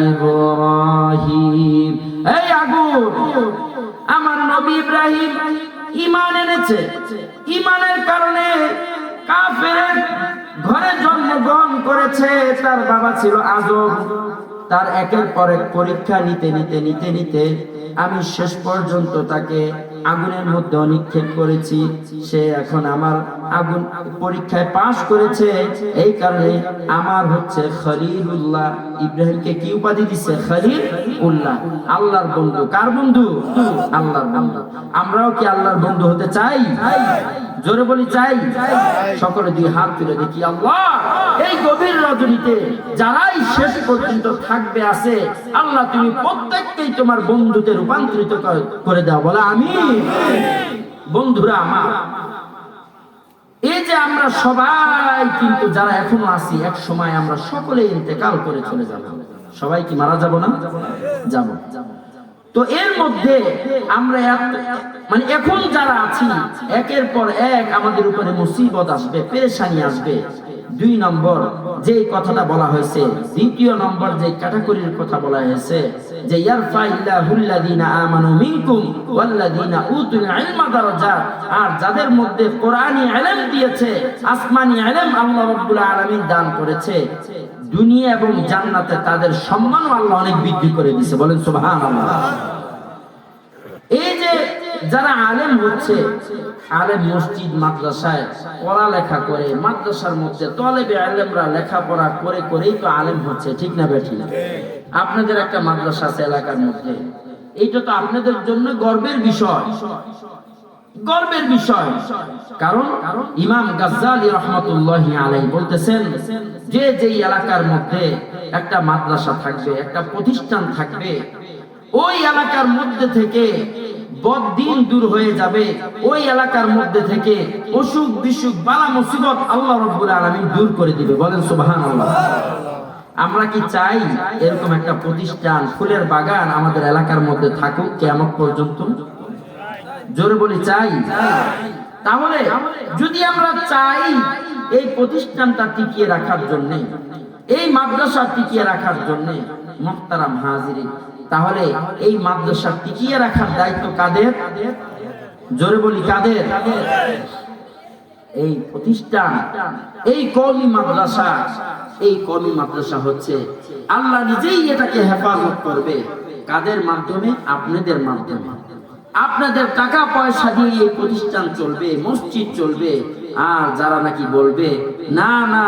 ইব্রাহিম। এই আগুন, আমার নবী ইব্রাহিম ঈমান এনেছে, ঈমানের কারণে কাফেরের ঘরে জন্মগ্রহণ করেছে। তার বাবা ছিল আজব। তার একের পর এক পরীক্ষা নিতে নিতে নিতে নিতে আমি শেষ পর্যন্ত তাকে আগুনের মধ্যে নিক্ষেপ করেছি। সে এখন আমার আগুন পরীক্ষায় পাশ করেছে। এই কারণে আমার হচ্ছে খলিলুল্লাহ। ইব্রাহিমকে কি উপাধি দিচ্ছে? খলিলুল্লাহ, আল্লাহর বন্ধু। কার বন্ধু? আল্লাহর বন্ধু। আমরাও কি আল্লাহর বন্ধু হতে চাই? জোরে বলি চাই। সকলে দুই হাত তুলে দেখি আল্লাহ এই গভীর রজনীতে যারাই শেষ পর্যন্ত থাকবে আছে, আল্লাহ তুমি প্রত্যেককেই তোমার বন্ধুতে রূপান্তরিত করে দাও। বলে আমিন। বন্ধুরা আমার, এই যে আমরা সবাই কিন্তু যারা এখনো আছি, এক সময় আমরা সকলে ইন্তেকাল করে চলে যাব। সবাই কি মারা যাব না? যাব। তো এর মধ্যে আমরা মানে এখন যারা আছি, একের পর এক আমাদের উপরে মুসিবত আসবে, পেরেশানি আসবে। দুই নম্বর যে কথাটা বলা হয়েছে, দ্বিতীয় নম্বর যে ক্যাটাগরির কথা বলা হয়েছে যে ইয়ারফাইল্লাহুল্লাযীনা আমানু মিনকুম ওয়াল্লাযীনা উতুল ইলমা দারাজাত। আর যাদের মধ্যে কোরআনী ইলম দিয়েছে, আসমানী ইলম আল্লাহ রাব্বুল আলামিন দান করেছে, দুনিয়া এবং জান্নাতে তাদের সম্মান আল্লাহ অনেক বৃদ্ধি করে দিয়েছে। বলেন সুবহানাল্লাহ। এই যে যারা আলেম হচ্ছে, আলেম মসজিদ মাদ্রাসায় পড়ালেখা করে, মাদ্রাসার মধ্যে তলেবে আলেমরা লেখাপড়া করে করেই তো আলেম হচ্ছে, ঠিক না বেঠিক? আপনাদের একটা মাদ্রাসা আছে এলাকার মধ্যে, এইটা তো আপনাদের জন্য গর্বের বিষয়, গর্বের বিষয়। কারণ ইমাম গাজ্জালী রাহমাতুল্লাহি আলাইহি বলতেছেন যে যেই এলাকার মধ্যে একটা মাদ্রাসা থাকবে, একটা প্রতিষ্ঠান থাকবে, ওই এলাকার মধ্যে থেকে বদ্দিন দূর হয়ে যাবে, ওই এলাকার মধ্যে থেকে অসুখ বিসুখ বালা মুসিবত আল্লাহ রাব্বুল আলামিন দূর করে দিবে। বলেন সুবহানাল্লাহ। আমরা কি চাই এরকম একটা প্রতিষ্ঠান, ফুলের বাগান আমাদের এলাকার মধ্যে থাকুক কিয়ামত পর্যন্ত? জোরে বলি চাই। তাহলে যদি আমরা চাই এই প্রতিষ্ঠানটা টিকিয়ে রাখার জন্য, এই মাদ্রাসা টিকিয়ে রাখার জন্য, মুহতারাম হাজিরিন, তাহলে এই মাদ্রাসা টিকিয়ে রাখার দায়িত্ব কাদের? জোরে বলি কাদের? এই প্রতিষ্ঠান, এই কওমি মাদ্রাসা, এই কওমি মাদ্রাসা হচ্ছে আল্লাহ নিজেই এটাকে হেফাজত করবে। কাদের মাধ্যমে? আপনাদের মাধ্যমে। আপনাদের টাকা পয়সা দিয়ে এই প্রতিষ্ঠান চলবে, মসজিদ চলবে। আর যারা নাকি বলবে না না,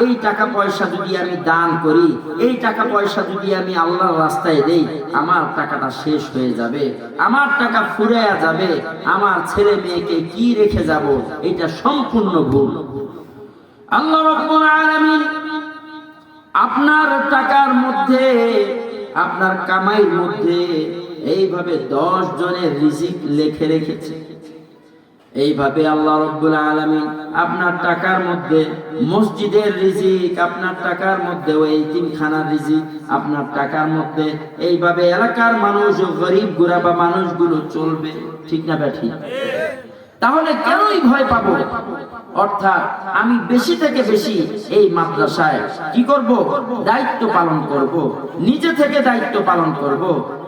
এই টাকা পয়সা যদি আমি দান করি, এই টাকা পয়সা যদি আমি আল্লাহর রাস্তায় দেই, আমার টাকাটা শেষ হয়ে যাবে, আমার টাকা ফুরিয়ে যাবে, আমার ছেলে মেয়েকে কি রেখে যাব, এটা সম্পূর্ণ ভুল। আল্লাহ রাব্বুল আলামিন আপনার টাকার মধ্যে, আপনার কামাইয়ের মধ্যে এইভাবে 10 জনের রিজিক লিখে রেখেছে। এইভাবে আল্লাহ রাব্বুল আলামিন আপনার টাকার মধ্যে মসজিদের রিজিক, আপনার টাকার মধ্যে ওই এতিমখানার রিজিক, আপনার টাকার মধ্যে এইভাবে এলাকার মানুষ, গরিব গুরাবা মানুষগুলো চলবে, ঠিক না বেঠিক? তাহলে কেনই ভয় পাবো? অর্থাৎ আমি বেশি থেকে বেশি এই মাদ্রাসায় কি করব? দায়িত্ব পালন করব, নিজে থেকে দায়িত্ব পালন করব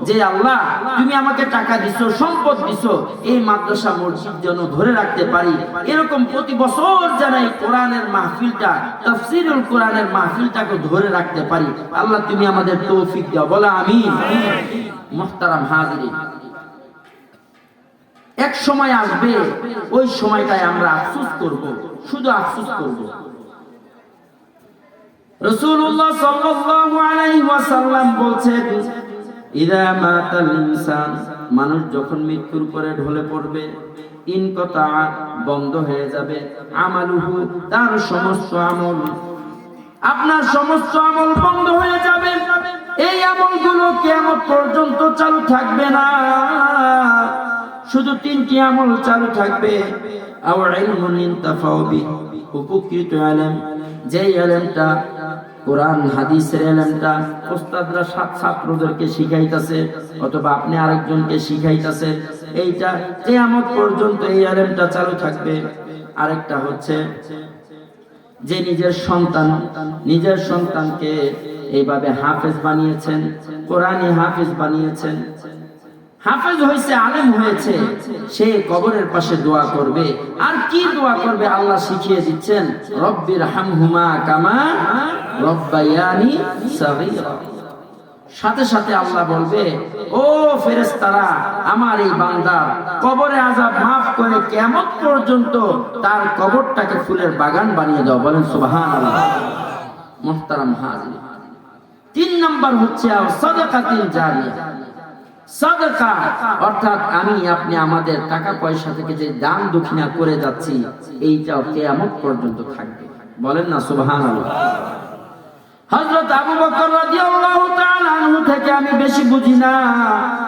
যে আল্লাহ তুমি আমাকে টাকা দিছো, সম্পদ দিছো, এই মাদ্রাসা মসজিদ যেন ধরে রাখতে পারি। এরকম প্রতি বছর যেন এই কোরআনের মাহফিলটা, তাফসীরুল কোরআনের মাহফিলটাকে ধরে রাখতে পারি। আল্লাহ তুমি আমাদের তৌফিক দাও, বলা আমিন। মুহতারাম হাজিরিন, এক সময় আসবে, ওই সময়টায় আমরা আফসোস করব, শুধু আফসোস করব। রাসূলুল্লাহ সাল্লাল্লাহু আলাইহি ওয়াসাল্লাম বলেছেন, ইযা মাতাল ইনসান, মানুষ যখন মৃত্যুর পরে ঢলে পড়বে, ইনকাতা, বন্ধ হয়ে যাবে, আমালুহু, তার সমস্ত আমল, আপনার সমস্ত আমল বন্ধ হয়ে যাবে। এই আমলগুলো কিয়ামত পর্যন্ত চালু থাকবে না। শুধু তিনটি আমল চালু থাকবে। আও ইলমুন ইনতাফাউ বি, উপকৃত ইলম, যে ইলমটা কোরআন হাদিসের ইলমটা উস্তাদরা ছাত্রদেরকে শিখাইতেছে অথবা আপনি আরেকজনকে শিখাইতেছে, এইটা কিয়ামত পর্যন্ত এই ইলমটা চালু থাকবে। আরেকটা হচ্ছে যে নিজের সন্তানকে এইভাবে হাফেজ বানিয়েছেন, কোরআনী হাফেজ বানিয়েছেন, হাফেজ হয়েছে, আলেম হয়েছে, সে কবরের পাশে দোয়া করবে। আর কি দোয়া করবে? আল্লাহ শিখিয়ে দিচ্ছেন, রব্বির হামহুমা কামা রব্বায়ানি সাগীরা। সাথে সাথে আল্লাহ বলবে, ও ফেরেশতারা, আমার এই বান্দা কবরে আযাব মাফ করে কিয়ামত পর্যন্ত তার কবরটাকে ফুলের বাগান বানিয়ে দাও। বলেন সুবহানাল্লাহ। মুহতারাম হাজিরিন, 3 নাম্বার হচ্ছে সাদাকাতুল জারিয়া। সাদাকা অর্থাৎ আমি আপনি আমাদের টাকা পয়সা থেকে যে দান দক্ষিণা করে যাচ্ছি, এইটাও কিয়ামত পর্যন্ত থাকবে। বলেন না সুবহানাল্লাহ। হযরত আবু বকর রাদিয়াল্লাহু তাআলা আনহু থেকে আমি বেশি বুঝি না,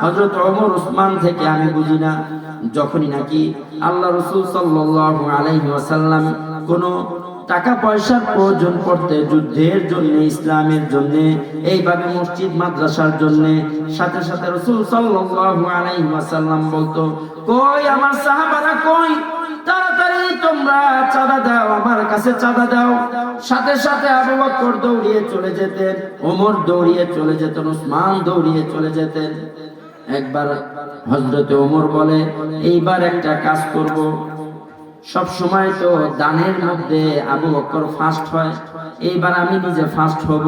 হযরত ওমর ওসমান থেকে আমি বুঝি না। যখনই নাকি আল্লাহ রাসূল সাল্লাল্লাহু আলাইহি ওয়াসাল্লাম কোন টাকা পয়সার প্রয়োজন পড়তে, যুদ্ধের জন্য, ইসলামের জন্য, এইভাবে মসজিদ মাদ্রাসার জন্য, সাথে সাথে রাসূল সাল্লাল্লাহু আলাইহি ওয়াসাল্লাম বলতো, কই আমার সাহাবারা কই, তাড়াতাড়ি তোমরা চাঁদা দাও, আমার কাছে চাঁদা দাও। সাথে সাথে আবু বকর দৌড়িয়ে চলে যেতেন, ওমর দৌড়িয়ে চলে যেতেন, ওসমান দৌড়িয়ে চলে যেতেন। একবার হযরত ওমর বলে, এইবার একটা কাজ করব, সব সময় তো দানের মধ্যে আবু বকর ফার্স্ট হয়, এইবার আমি নিজে ফার্স্ট হব,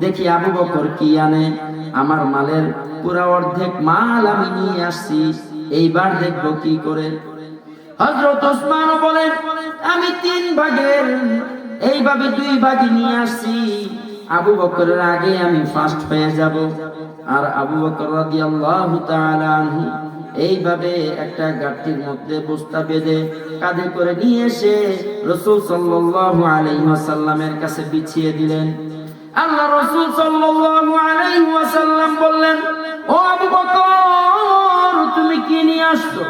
দেখি আবু বকর কি আনে। আমার মালের পুরো অর্ধেক মাল আমি নিয়ে আসছি, এইবার দেখব কি করে। হযরত ওসমান বলেন, আমি 3 ভাগের এইভাবে 2 ভাগে নিয়ে আসছি, আবু বকরের আগে আমি ফার্স্ট হয়ে যাব। আর আবু বকর রাদিয়াল্লাহু তাআলা আনহু এইভাবে একটা গাঠির মধ্যে বস্তা বেঁধে কাঁধে করে নিয়ে এসে রাসূল সাল্লাল্লাহু আলাইহি ওয়াসাল্লামের কাছে বিছিয়ে দিলেন। আল্লাহ রাসূল সাল্লাল্লাহু আলাইহি ওয়াসাল্লাম বললেন, ও আবু বকর, তুমি কি নিয়ে আসছো?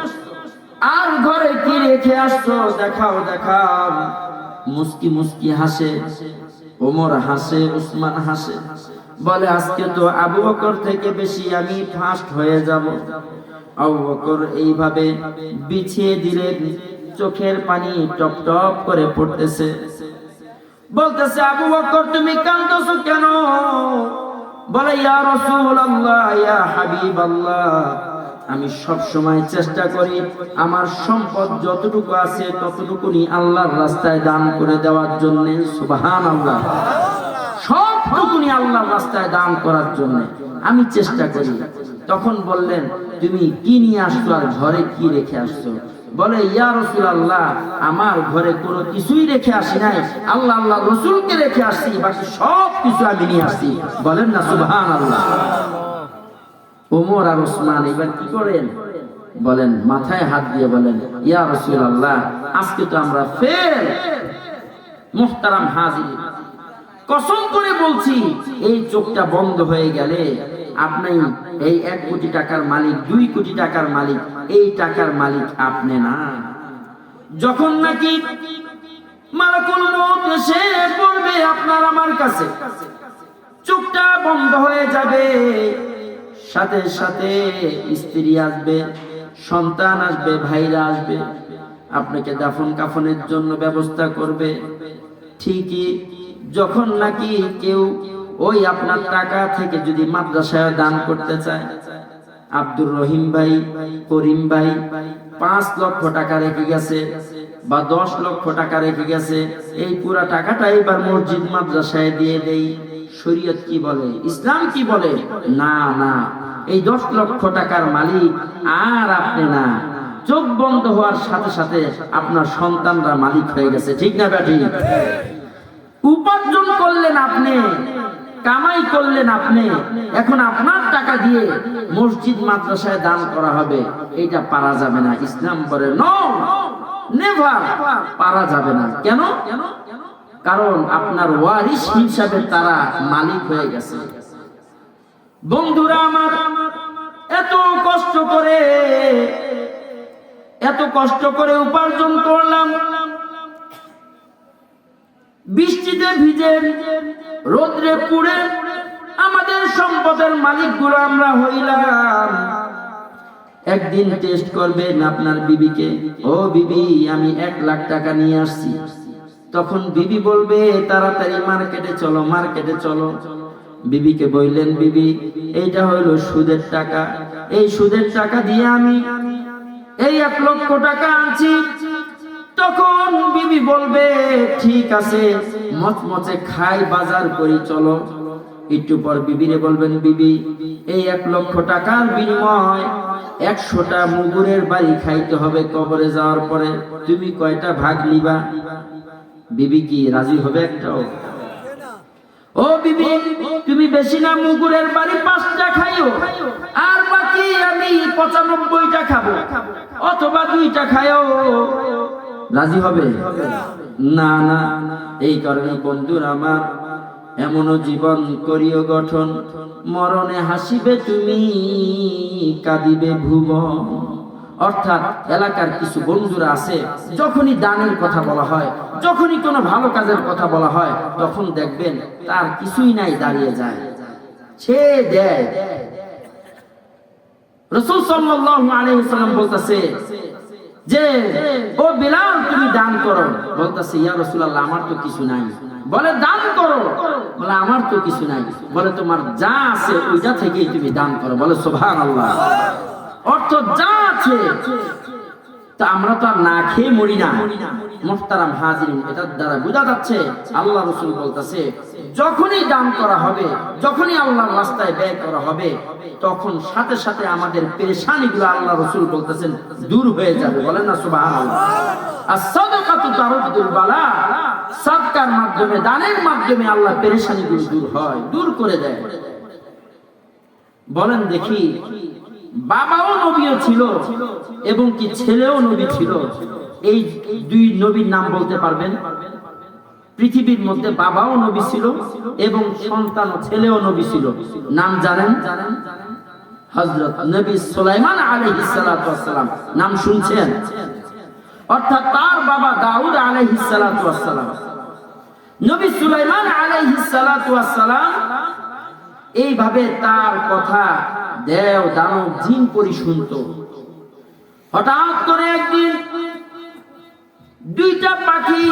আর ঘরে কি রেখে আসছো? দেখাও দেখাও। মুস্কি মুস্কি হাসে, ওমর হাসে, উসমান হাসে, বলে আজকে তো আবু বকর থেকে বেশি আমি ফার্স্ট হয়ে যাব। আবু বকর এইভাবে বিছিয়ে দিলেন, চোখের পানি টপ টপ করে পড়তেছে। বলতেছে, আবু বকর তুমি কাঁদছো কেন? বলে, ইয়া রাসূলুল্লাহ, ইয়া হাবিবাল্লাহ, আমি সব সময় চেষ্টা করি আমার সম্পদ যতটুকু আছে ততটুকুনি আল্লাহর রাস্তায় দান করে দেওয়ার জন্য। সুবহানাল্লাহ। সবটুকুনি আল্লাহর রাস্তায় দান করার জন্য আমি চেষ্টা করি। তখন বললেন, তুমি কি নিয়ে আসছো আর ঘরে কি রেখে আসছো? বলে, ইয়া রাসূলুল্লাহ, আমার ঘরে কোনো কিছুই রেখে আসি নাই, আল্লাহ আল্লাহ রাসূলকে রেখে আসছি, বাকি সব কিছু আমি নিয়ে আসছি। বলেন না সুবহানাল্লাহ। ওমর আর ওসমান এবার কি করেন? বলেন, মাথায় হাত দিয়ে বলেন, ইয়া রাসূলুল্লাহ, আজকে তো আমরা ফেল। মুহতারাম হাজিরিন, কসম করে বলছি, এই চোখটা বন্ধ হয়ে গেলে আপনি এই 1 কোটি টাকার মালিক, 2 কোটি টাকার মালিক, এই টাকার মালিক আপনি না। যখন নাকি মালাকুল মউত এসে পড়বে আপনার আমার কাছে, চোখটা বন্ধ হয়ে যাবে, সাথে সাথে স্ত্রী আসবে, সন্তান আসবে, ভাইরা আসবে, আপনাকে দাফন কাফনের জন্য ব্যবস্থা করবে। ঠিকই যখন নাকি কেউ ওই আপনার টাকা থেকে যদি মাদ্রাসায় দান করতে চায়, আব্দুর রহিম ভাই, করিম ভাই 5 লক্ষ টাকা রেখে গেছে বা 10 লক্ষ টাকা রেখে গেছে, এই পুরা টাকাটা এবার মসজিদ মাদ্রাসায় দিয়ে দেই। শরীয়ত কি বলে, ইসলাম কি বলে? না না, এই 10 লক্ষ টাকার মালিক আর আপনি না, চোখ বন্ধ হওয়ার সাথে সাথে আপনার সন্তানরা মালিক হয়ে গেছে। ঠিক না ব্যাটি? উপার্জন করলেন আপনি, কামাই করলেন আপনি, এখন আপনার টাকা দিয়ে মসজিদ মাদ্রাসায় দান করা হবে, এটা পারা যাবে না। ইসলাম বলে নো, নেভার, পারা যাবে না। কেন? কারণ আপনার ওয়ারিস হিসাবে তারা মালিক হয়ে গেছে। বন্ধুরা আমার, এত কষ্ট করে উপার্জন করলাম, বৃষ্টিতে ভিজে, রোদ্রে পুড়ে আমাদের সম্পদের মালিকগুলো আমরা হইলাম। একদিন টেস্ট করবেন আপনার বিবিকে, ও বিবি আমি 1 লাখ টাকা নিয়ে আসছি। তখন বিবি বলবে তাড়াতাড়ি মার্কেটে চলো, মার্কেটে চলো। বিবিকে বললেন, বিবি এইটা হইলো সুদের টাকা, এই সুদের টাকা দিয়ে আমি এই 1 লক্ষ টাকা আনছি। তখন বিবি বলবে ঠিক আছে, মচমচে খাই বাজার করি চলো। একটু পর বিবিরে বলবেন, বিবি এই 1 লক্ষ টাকার বিনিময় 100টা মুগুরের বাড়ি খাইতে হবে কবরে যাওয়ার পরে, তুমি কয়টা ভাগ নিবা? বিবি কি রাজি হবে একটাও? ও বিবি তুমি বেশি না, মুগুরের বাড়ি 5টা খাইও, আর বাকি আমি 95টা খাবো, অথবা 2টা খাইও। রাজি হবে? না না। এই কারণে বন্ধুরা আমার, এমনও জীবন করিও গঠন, মরণে হাসিবে তুমি, কাঁদিবে ভুবন। অর্থাৎ এলাকার কিছু বন্ধুরা আছে, যখনই দানের কথা বলা হয়, যখনই কোনো ভালো কাজের কথা বলা হয়, তখন দেখবেন তার কিছুই নাই, দাঁড়িয়ে যায়, সে দেয়। রাসূল সাল্লাল্লাহু আলাইহি ওয়াসাল্লাম বলতেছে যে ও বিলাল তুমি দান করো। বলতেছে ইয়া রাসূলুল্লাহ আমার তো কিছু নাই। বলে দান করো। বলে আমার তো কিছু নাই। বলে তোমার যা আছে ওইটা থেকেই তুমি দান করো। বলে সুবহানাল্লাহ। অর্থ যা আছে, তা আমরা তো আর না খেয়ে মরি না। মুহতারাম হাজিরিন, এটার দ্বারা বোঝা যাচ্ছে আল্লাহ রাসূল বলতেছে যখনই দান করা হবে, যখনই আল্লাহর রাস্তায় ব্যয় করা হবে, তখন সাথে সাথে আমাদের পেরেশানিগুলো আল্লাহ রাসূল বলতেছেন দূর হয়ে যাবে। বলেন না সুবহানাল্লাহ। as-সাদাকাতু তারুদ্দুল বালা, সাদকার মাধ্যমে, দানের মাধ্যমে আল্লাহ পেরেশানিগুলো দূর হয়, দূর করে দেয়। বলেন দেখি, বাবাও নবীও ছিল এবং কি ছেলেও নবী ছিল, এই 2 নবীর নাম বলতে পারবেন? পৃথিবীর মধ্যে বাবাও নবী ছিল এবং সন্তান ছেলেও নবী ছিল। নাম জানেন? হযরত নবী সুলাইমান আলাইহিস সালাতু ওয়াস সালাম, নাম শুনছেন? অর্থাৎ তার বাবা দাউদ আলাইহিস সালাতু ওয়াস সালাম, নবী সুলাইমান আলাইহিস সালাতু ওয়াস সালাম এইভাবে তার কথা দেও দানব জিন পরি শুনতো। হঠাৎ করে একদিন 2টা পাখি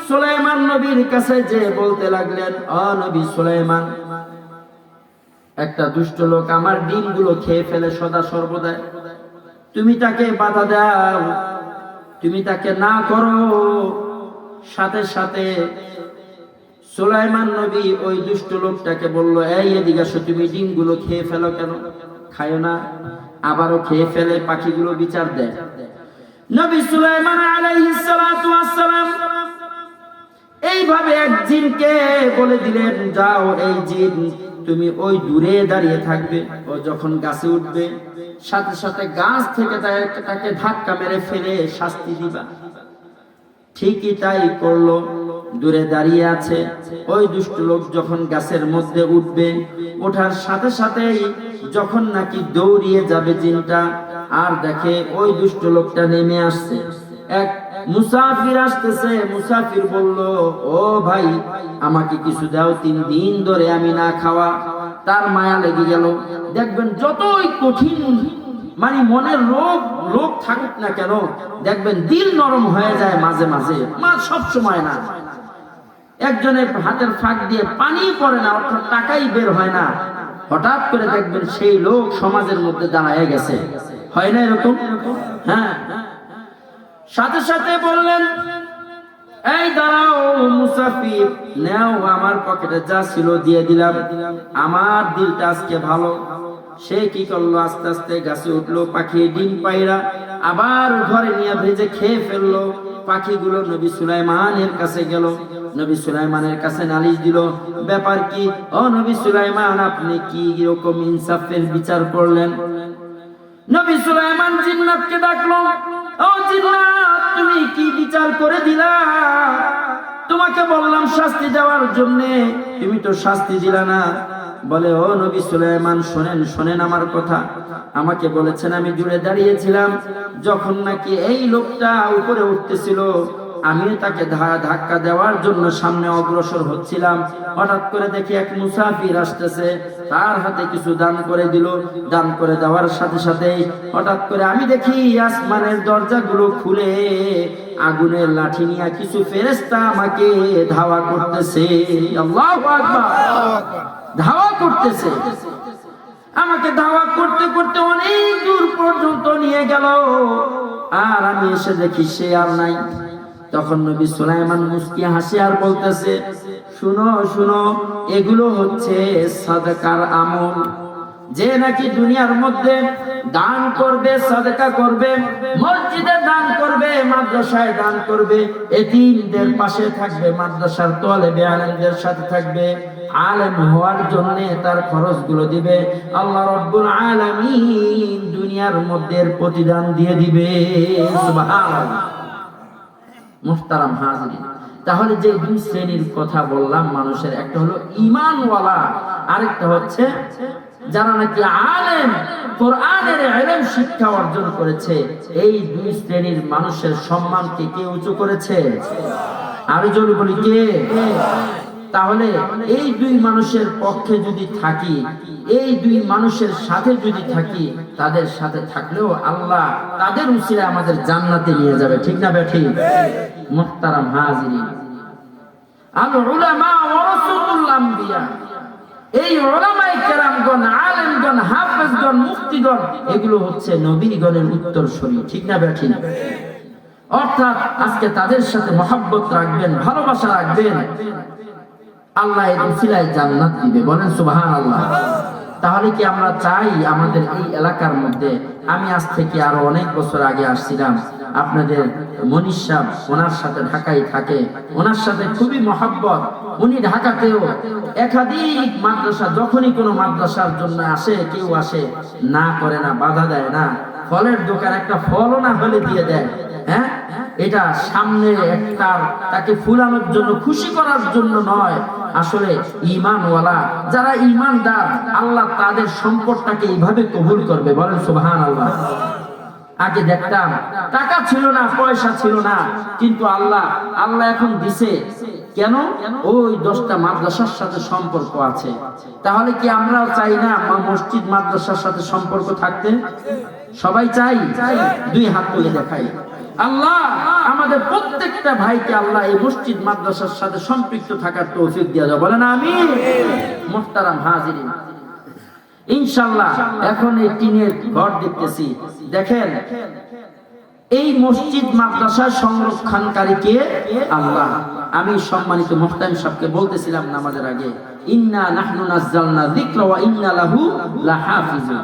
সুলাইমান নবীর কাছে যে বলতে লাগলেন, ও নবী সুলাইমান, একটা দুষ্ট লোক আমার ডিমগুলো খেয়ে ফেলে সদা সর্বদা, তুমি তাকে বাধা দাও, তুমি তাকে না করো। সাথে সাথে সুলাইমান নবী ওই দুষ্ট লোকটাকে বলল, এই এদিকে আসো, তুমি ডিমগুলো খেয়ে ফেলো কেন? খায়ো না। আবারও খেয়ে ফেলে, পাখিগুলো বিচার দেয়। নবী সুলাইমান আলাইহিস সালাতু ওয়াস সালাম এইভাবে এক জিনকে বলে দিলেন, যাও এই জিন তুমি ওই দূরে দাঁড়িয়ে থাকবে, ও যখন গাছে উঠবে সাথে সাথে গাছ থেকে তাকে ধাক্কা মেরে ফেলে শাস্তি দিবা। ঠিকই তাই করলো। দূরে দাঁড়িয়ে আছে ওই দুষ্ট লোক, যখন গাছের মধ্যে উঠবে, ওঠার সাথে সাথেই যখন নাকি দৌড়িয়ে যাবে জিনটা, আর দেখে ওই দুষ্ট লোকটা নেমে আসছে। এক মুসাফির আসতেছে। মুসাফির বলল, ও ভাই আমাকে কিছু দাও, 3 দিন ধরে আমি না খাওয়া। তার মায়া লেগে গেল। দেখবেন যতই কঠিন মানে মনের রোগ থাকুক না কেন, দেখবেন দিল নরম হয়ে যায় মাঝে মাঝে, সব সময় না। একজনের হাতের ফাঁক দিয়ে পানি পড়ে না, অর্থাৎ টাকাই বের হয় না, হঠাৎ করে দেখবেন সেই লোক সমাজের মধ্যে দাঁড়ায় গেছে। হয় না এরকম? হ্যাঁ। সাথে সাথে বললেন, এই দাঁড়াও মুসাফির, নাও আমার পকেটে যা ছিল দিয়ে দিলাম, আমার দিলটা আজকে ভালো। সে কি করলো, আস্তে আস্তে গাছে উঠলো, পাখি ডিম পাইরা আবার ঘরে নিয়ে ভেজে খেয়ে ফেললো। পাখিগুলো নবী সুলাইমানের কাছে গেল, নবী সুলাইমানের কাছে নালিশ দিল, ব্যাপার কি? ও নবী সুলাইমান, আপনি কি এরকম ইনসাফের বিচার করলেন? নবী সুলাইমান জিন্নাতকে ডাকলো, ও জিন্নাত, তুমি কি বিচার করে দিলা? তোমাকে বললাম শাস্তি দেওয়ার জন্য, তুমি তো শাস্তি দিলা না। বলে, ও নবী সুলাইমান, শোনেন আমার কথা। আমাকে বলেছেন আমি জুড়ে দাঁড়িয়েছিলাম, যখন নাকি এই লোকটা উপরে উঠতেছিল, আমি তাকে ধাক্কা দেওয়ার জন্য সামনে অগ্রসর হচ্ছিলাম। হঠাৎ করে দেখি এক মুসাফির আসতেছে, তার হাতে কিছু দান করে দিল। দান করে দেওয়ার সাথে সাথে হঠাৎ করে আমি দেখি আসমানের দরজাগুলো খুলে আগুনের লাঠি নিয়ে কিছু ফেরেশতা আমাকে ধাওয়া করতেছে। আল্লাহু আকবার! ধাওয়া করতেছে। আমাকে ধাওয়া করতে করতে অনেক দূর পর্যন্ত নিয়ে গেল, আর আমি এসে দেখি সে আর নাই। তখন নবী সুলাইমান মুস্কি হাসি আর বলতেছে, শুনো শুনো, এগুলো হচ্ছে সাদকার আমল। যে নাকি দুনিয়ার মধ্যে দান করবে, সাদকা করবে, মসজিদে দান করবে, মাদ্রাসায় দান করবে, এতিমদের পাশে থাকবে, মাদ্রাসার তালেবে আলেমদের সাথে থাকবে, আলেম হওয়ার জন্য তার খরচগুলো দিবে, আল্লাহ রাব্বুল আলামিন দুনিয়ার মধ্যে প্রতিদান দিয়ে দিবে। সুবহানাল্লাহ। মুহতারাম হাজিরিন, তাহলে যে দুই শ্রেণীর কথা বললাম মানুষের, একটা হলো ঈমানওয়ালা, আরেকটা হচ্ছে যারা নাকি আলেম, কোরআনের ইলম শিক্ষা অর্জন করেছে। এই দুই শ্রেণীর মানুষের সম্মানকে কে উঁচু করেছে? আরো জোরে বলি, কে? তাহলে এই দুই মানুষের পক্ষে যদি থাকি, এই দুই মানুষের সাথে যদি থাকি, তাদের সাথে থাকলেও আল্লাহ তাদের উসিলায় আমাদের জান্নাতে নিয়ে যাবে। ঠিক না বেঠিক? মুহতারাম হাজিরিন, আল উলামা ওয়ারাসাতুল আম্বিয়া, এই উলামায়ে কেরামগণ, আলেমগণ, হাফেজগণ, মুফতিগণ, এগুলো হচ্ছে নবীগণের উত্তরসূরি। ঠিক না বেঠিক? অর্থাৎ আজকে তাদের সাথে মহব্বত রাখবেন, ভালোবাসা রাখবেন, আল্লাহ এর উসিলায় জান্নাত দিবে। বলেন সুবহানাল্লাহ। তাহলে কি আমরা চাই আমাদের এই এলাকার মধ্যে? আমি আজ থেকে আরো অনেক বছর আগে আসছিলাম, আপনাদের মনীষ সাহেব, ওনার সাথে ঢাকায় থাকে, ওনার সাথে খুবই মহব্বত। উনি ঢাকাতেও একাধিক মাদ্রাসা, যখনই কোনো মাদ্রাসার জন্য আসে, কেউ আসে, না করে না, বাধা দেয় না। ফলের দোকান একটা ফলও না হলে দিয়ে দেয়। হ্যাঁ, এটা সামনে একটা তাকে ফুলানোর জন্য, খুশি করার জন্য নয়। আসলে ঈমানওয়ালা যারা ঈমানদার, আল্লাহ তাদের সম্পদটাকে এইভাবে কবুল করবে। বলেন সুবহানাল্লাহ। আগে দেখতাম টাকা ছিল না, পয়সা ছিল না, কিন্তু আল্লাহ এখন দিছে। কেন? ওই 10টা মাদ্রাসার সাথে সম্পর্ক আছে। তাহলে কি আমরাও চাই না মসজিদ মাদ্রাসার সাথে সম্পর্ক থাকতে? সবাই চাই। দুই হাত তুলে দেখাই। আল্লাহ আমাদের প্রত্যেকটা ভাইকে আল্লাহ এই মসজিদ মাদ্রাসার সাথে সম্পৃক্ত থাকার তৌফিক দিয়ে দাও। বলেন আমিন। মুহতারাম হাজিরিন, ইনশাআল্লাহ এখন এই টিনের ঘর দেখতেছি। দেখেন, এই মসজিদ মাদ্রাসা সংরক্ষণকারী কে? আল্লাহ। আমি সম্মানিত মুহতামিম সাহেবকে বলতেছিলাম নামাজের আগে, ইন্না নাহনু নাযালনা যিকরা ওয়া ইন্না লাহু লাহাফিজুন।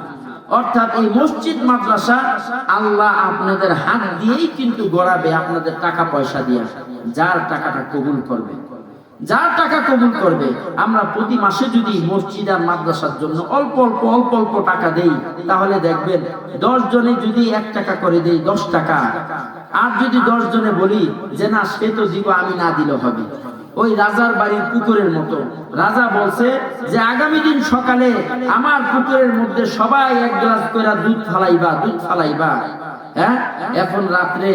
অর্থাৎ এই মসজিদ মাদ্রাসা আল্লাহ আপনাদের হাত দিয়েই কিন্তু গড়াবে, আপনাদের টাকা পয়সা দিয়ে। যার টাকাটা কবুল করবে, যার টাকা কবুল করবে। আমরা প্রতি মাসে যদি মসজিদ আর মাদ্রাসার জন্য অল্প অল্প টাকা দেই, তাহলে দেখবেন 10 জনে যদি 1 টাকা করে দেই, 10 টাকা। আর যদি 10 জনে বলি যে না, সে তো দিব, আমি না দিলে হবে, ওই রাজার বাড়ির পুকুরের মতো। রাজা বলছে যে আগামী দিন সকালে আমার পুকুরের মধ্যে সবাই 1 গ্লাস করে দুধ ফালাইবা। হ্যাঁ, এখন রাত্রে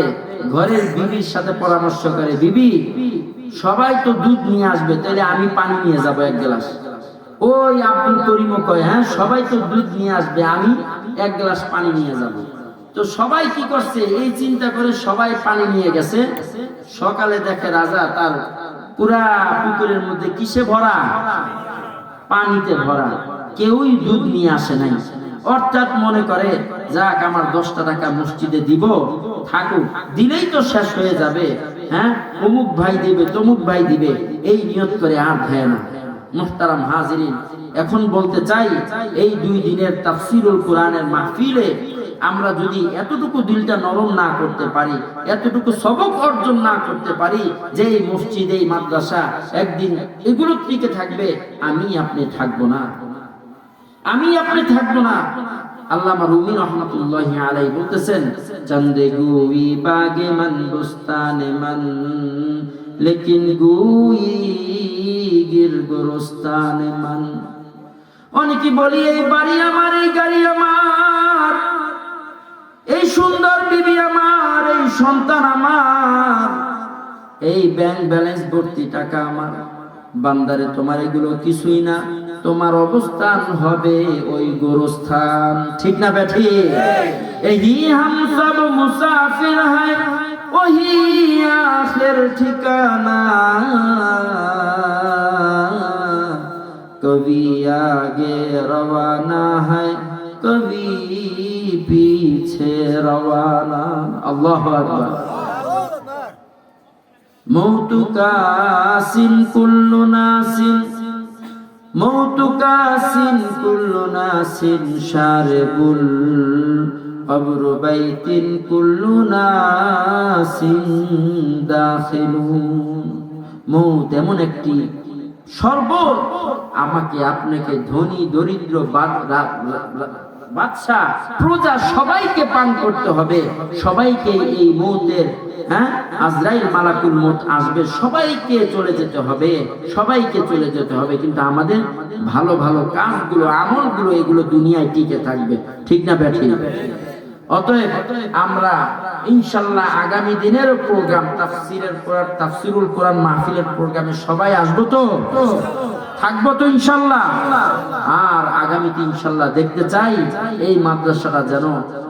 ঘরের বিবির সাথে পরামর্শ করে, বিবি সবাই তো দুধ নিয়ে আসবে, তাহলে আমি পানি নিয়ে যাব 1 গ্লাস। ওই আব্দুল করিমও কয়, হ্যাঁ সবাই তো দুধ নিয়ে আসবে, আমি এক গ্লাস পানি নিয়ে যাব। তো সবাই কি করছে, এই চিন্তা করে সবাই পানি নিয়ে গেছে। সকালে দেখে রাজা তার পুরা পুকুরের মধ্যে কিসে ভরা, পানিতে ভরা, কেউই দুধ নিয়ে আসে নাই। অর্থাৎ মনে করে যাক আমার 10টা টাকা মসজিদে দিব, থাকুক, দিলেই তো শেষ হয়ে যাবে, হ্যাঁ অমুক ভাই দিবে তমুক ভাই দিবে, এই নিয়ত করে আর দেয় না। মুহতারাম হাজিরিন, এখন বলতে চাই এই 2 দিনের তাফসীরুল কোরআনের মাহফিলে আমরা যদি এতটুকু দিলটা নরম না করতে পারি, এতটুকু সবক অর্জন না করতে পারি যে এই মসজিদ এই মাদ্রাসা একদিন এগুলো টিকে থাকবে, আমি আপনি থাকবো না, আমি আপনি থাকবো না। আল্লামা রুমি রহমাতুল্লাহি আলাইহি বলতেছেন, চন্দে গুই বাগে মান বুস্তানে মান লেকিন গুই গির গোরস্তানে মান। অনেকে বলি এই বাড়ি আমার, এই গাড়ি আমার, এই সুন্দর বিবি আমার, এই সন্তান আমার, এই ব্যাংক ব্যালেন্স ভর্তি টাকা আমার। বান্দারে তোমার এগুলো কিছুই না, তোমার অবস্থান হবে ওই গোরস্থান। ঠিক না বেঠি? এই হাম সব মুসাফির হ্যায় ওহি আখির ঠিকানা, কবি আগে রওয়ানা হ্যায় কবি পিছে রওয়ানা। আল্লাহু আকবার। মৌতু কাসিন কুল্লু নাসিন, মৌতু কাসিন কুল্লু নাসিন শারবুল কবর বাইতিন কুল্লু নাসিন দাখিলুন। মৌত এমন একটি শরবত, আমাকে আপনাকে ধনী দরিদ্র বাদশা প্রজা সবাইকে পান করতে হবে। সবাইকে এই মৌতের আজরাইল মালাকুল মউত আসবে, সবাইকে চলে যেতে হবে, সবাইকে চলে যেতে হবে। কিন্তু আমাদের ভালো ভালো কাজগুলো, আমলগুলো, এগুলো দুনিয়ায় টিকে থাকবে। ঠিক না বেঠিক? অতএব আমরা ইনশাআল্লাহ আগামী দিনের প্রোগ্রাম তাফসীরুল কোরআন মাহফিলের প্রোগ্রামে সবাই আসবো তো, থাকবো তো ইনশাআল্লাহ। আর আগামীতে ইনশাআল্লাহ দেখতে চাই এই মাদ্রাসাটা যেন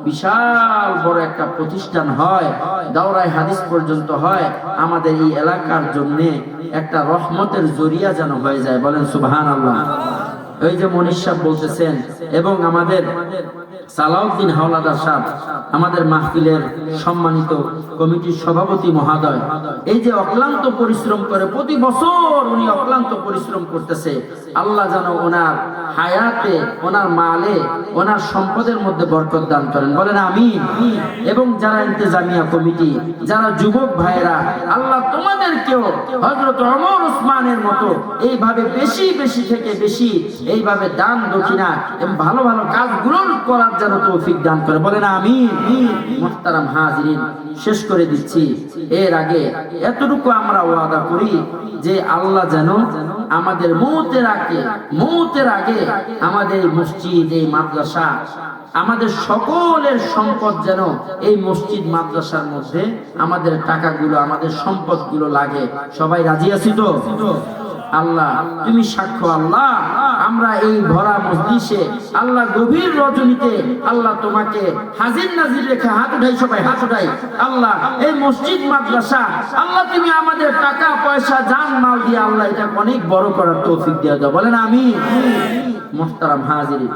বিশাল বড় একটা প্রতিষ্ঠান হয়, দাওরায়ে হাদিস পর্যন্ত হয়, আমাদের এই এলাকার জন্য একটা রহমতের জরিয়া যেন হয়ে যায়। বলেন সুবহানাল্লাহ। ওই যে মনীষ সাহেব বলতেছেন, এবং আমাদের সালাউদ্দিন হাওলাদার সাহেব, আমাদের মাহফিলের সম্মানিত কমিটির সভাপতি মহোদয়, এই যে অক্লান্ত পরিশ্রম করে, প্রতি বছর উনি অক্লান্ত পরিশ্রম করতেছে। আল্লাহ যেন ওনার হায়াতে, ওনার মালে, ওনার সম্পদের মধ্যে বরকত দান করেন। বলেন আমিন। এবং যারা ইন্তেজামিয়া কমিটি, যারা যুবক ভাইয়েরা, আল্লাহ তোমাদেরকেও হযরত ওমর ওসমানের মতো এইভাবে বেশি বেশি থেকে বেশি এইভাবে দান দক্ষিণা এবং ভালো ভালো কাজগুলো করার যেন তৌফিক দান করে। বলেন আমিন। মুহতারাম হাজিরিন, শেষ করে দিচ্ছি। এর আগে এতটুকু আমরা ওয়াদা করি যে আল্লাহ যেন আমাদের মৌতের আগে আমাদের মসজিদ, এই মাদ্রাসা, আমাদের সকলের সম্পদ যেন এই মসজিদ মাদ্রাসার মধ্যে আমাদের টাকাগুলো, আমাদের সম্পদগুলো লাগে। সবাই রাজি আছি তো? আল্লাহ তুমি সাক্ষ্য। আল্লাহ আমরা এই ভরা মজলিসে, আল্লাহ গভীর রজনীতে, আল্লাহ তোমাকে হাজির নাজির রেখে হাত উঠাই, সবাই হাত উঠাই। আল্লাহ এই মসজিদ মাদ্রাসা, আল্লাহ তুমি আমাদের টাকা পয়সা জান মাল দিয়ে আল্লাহ এটা অনেক বড় করার তৌফিক দিয়ে দাও। বলেন আমিন। মুহতারাম হাজিরিন,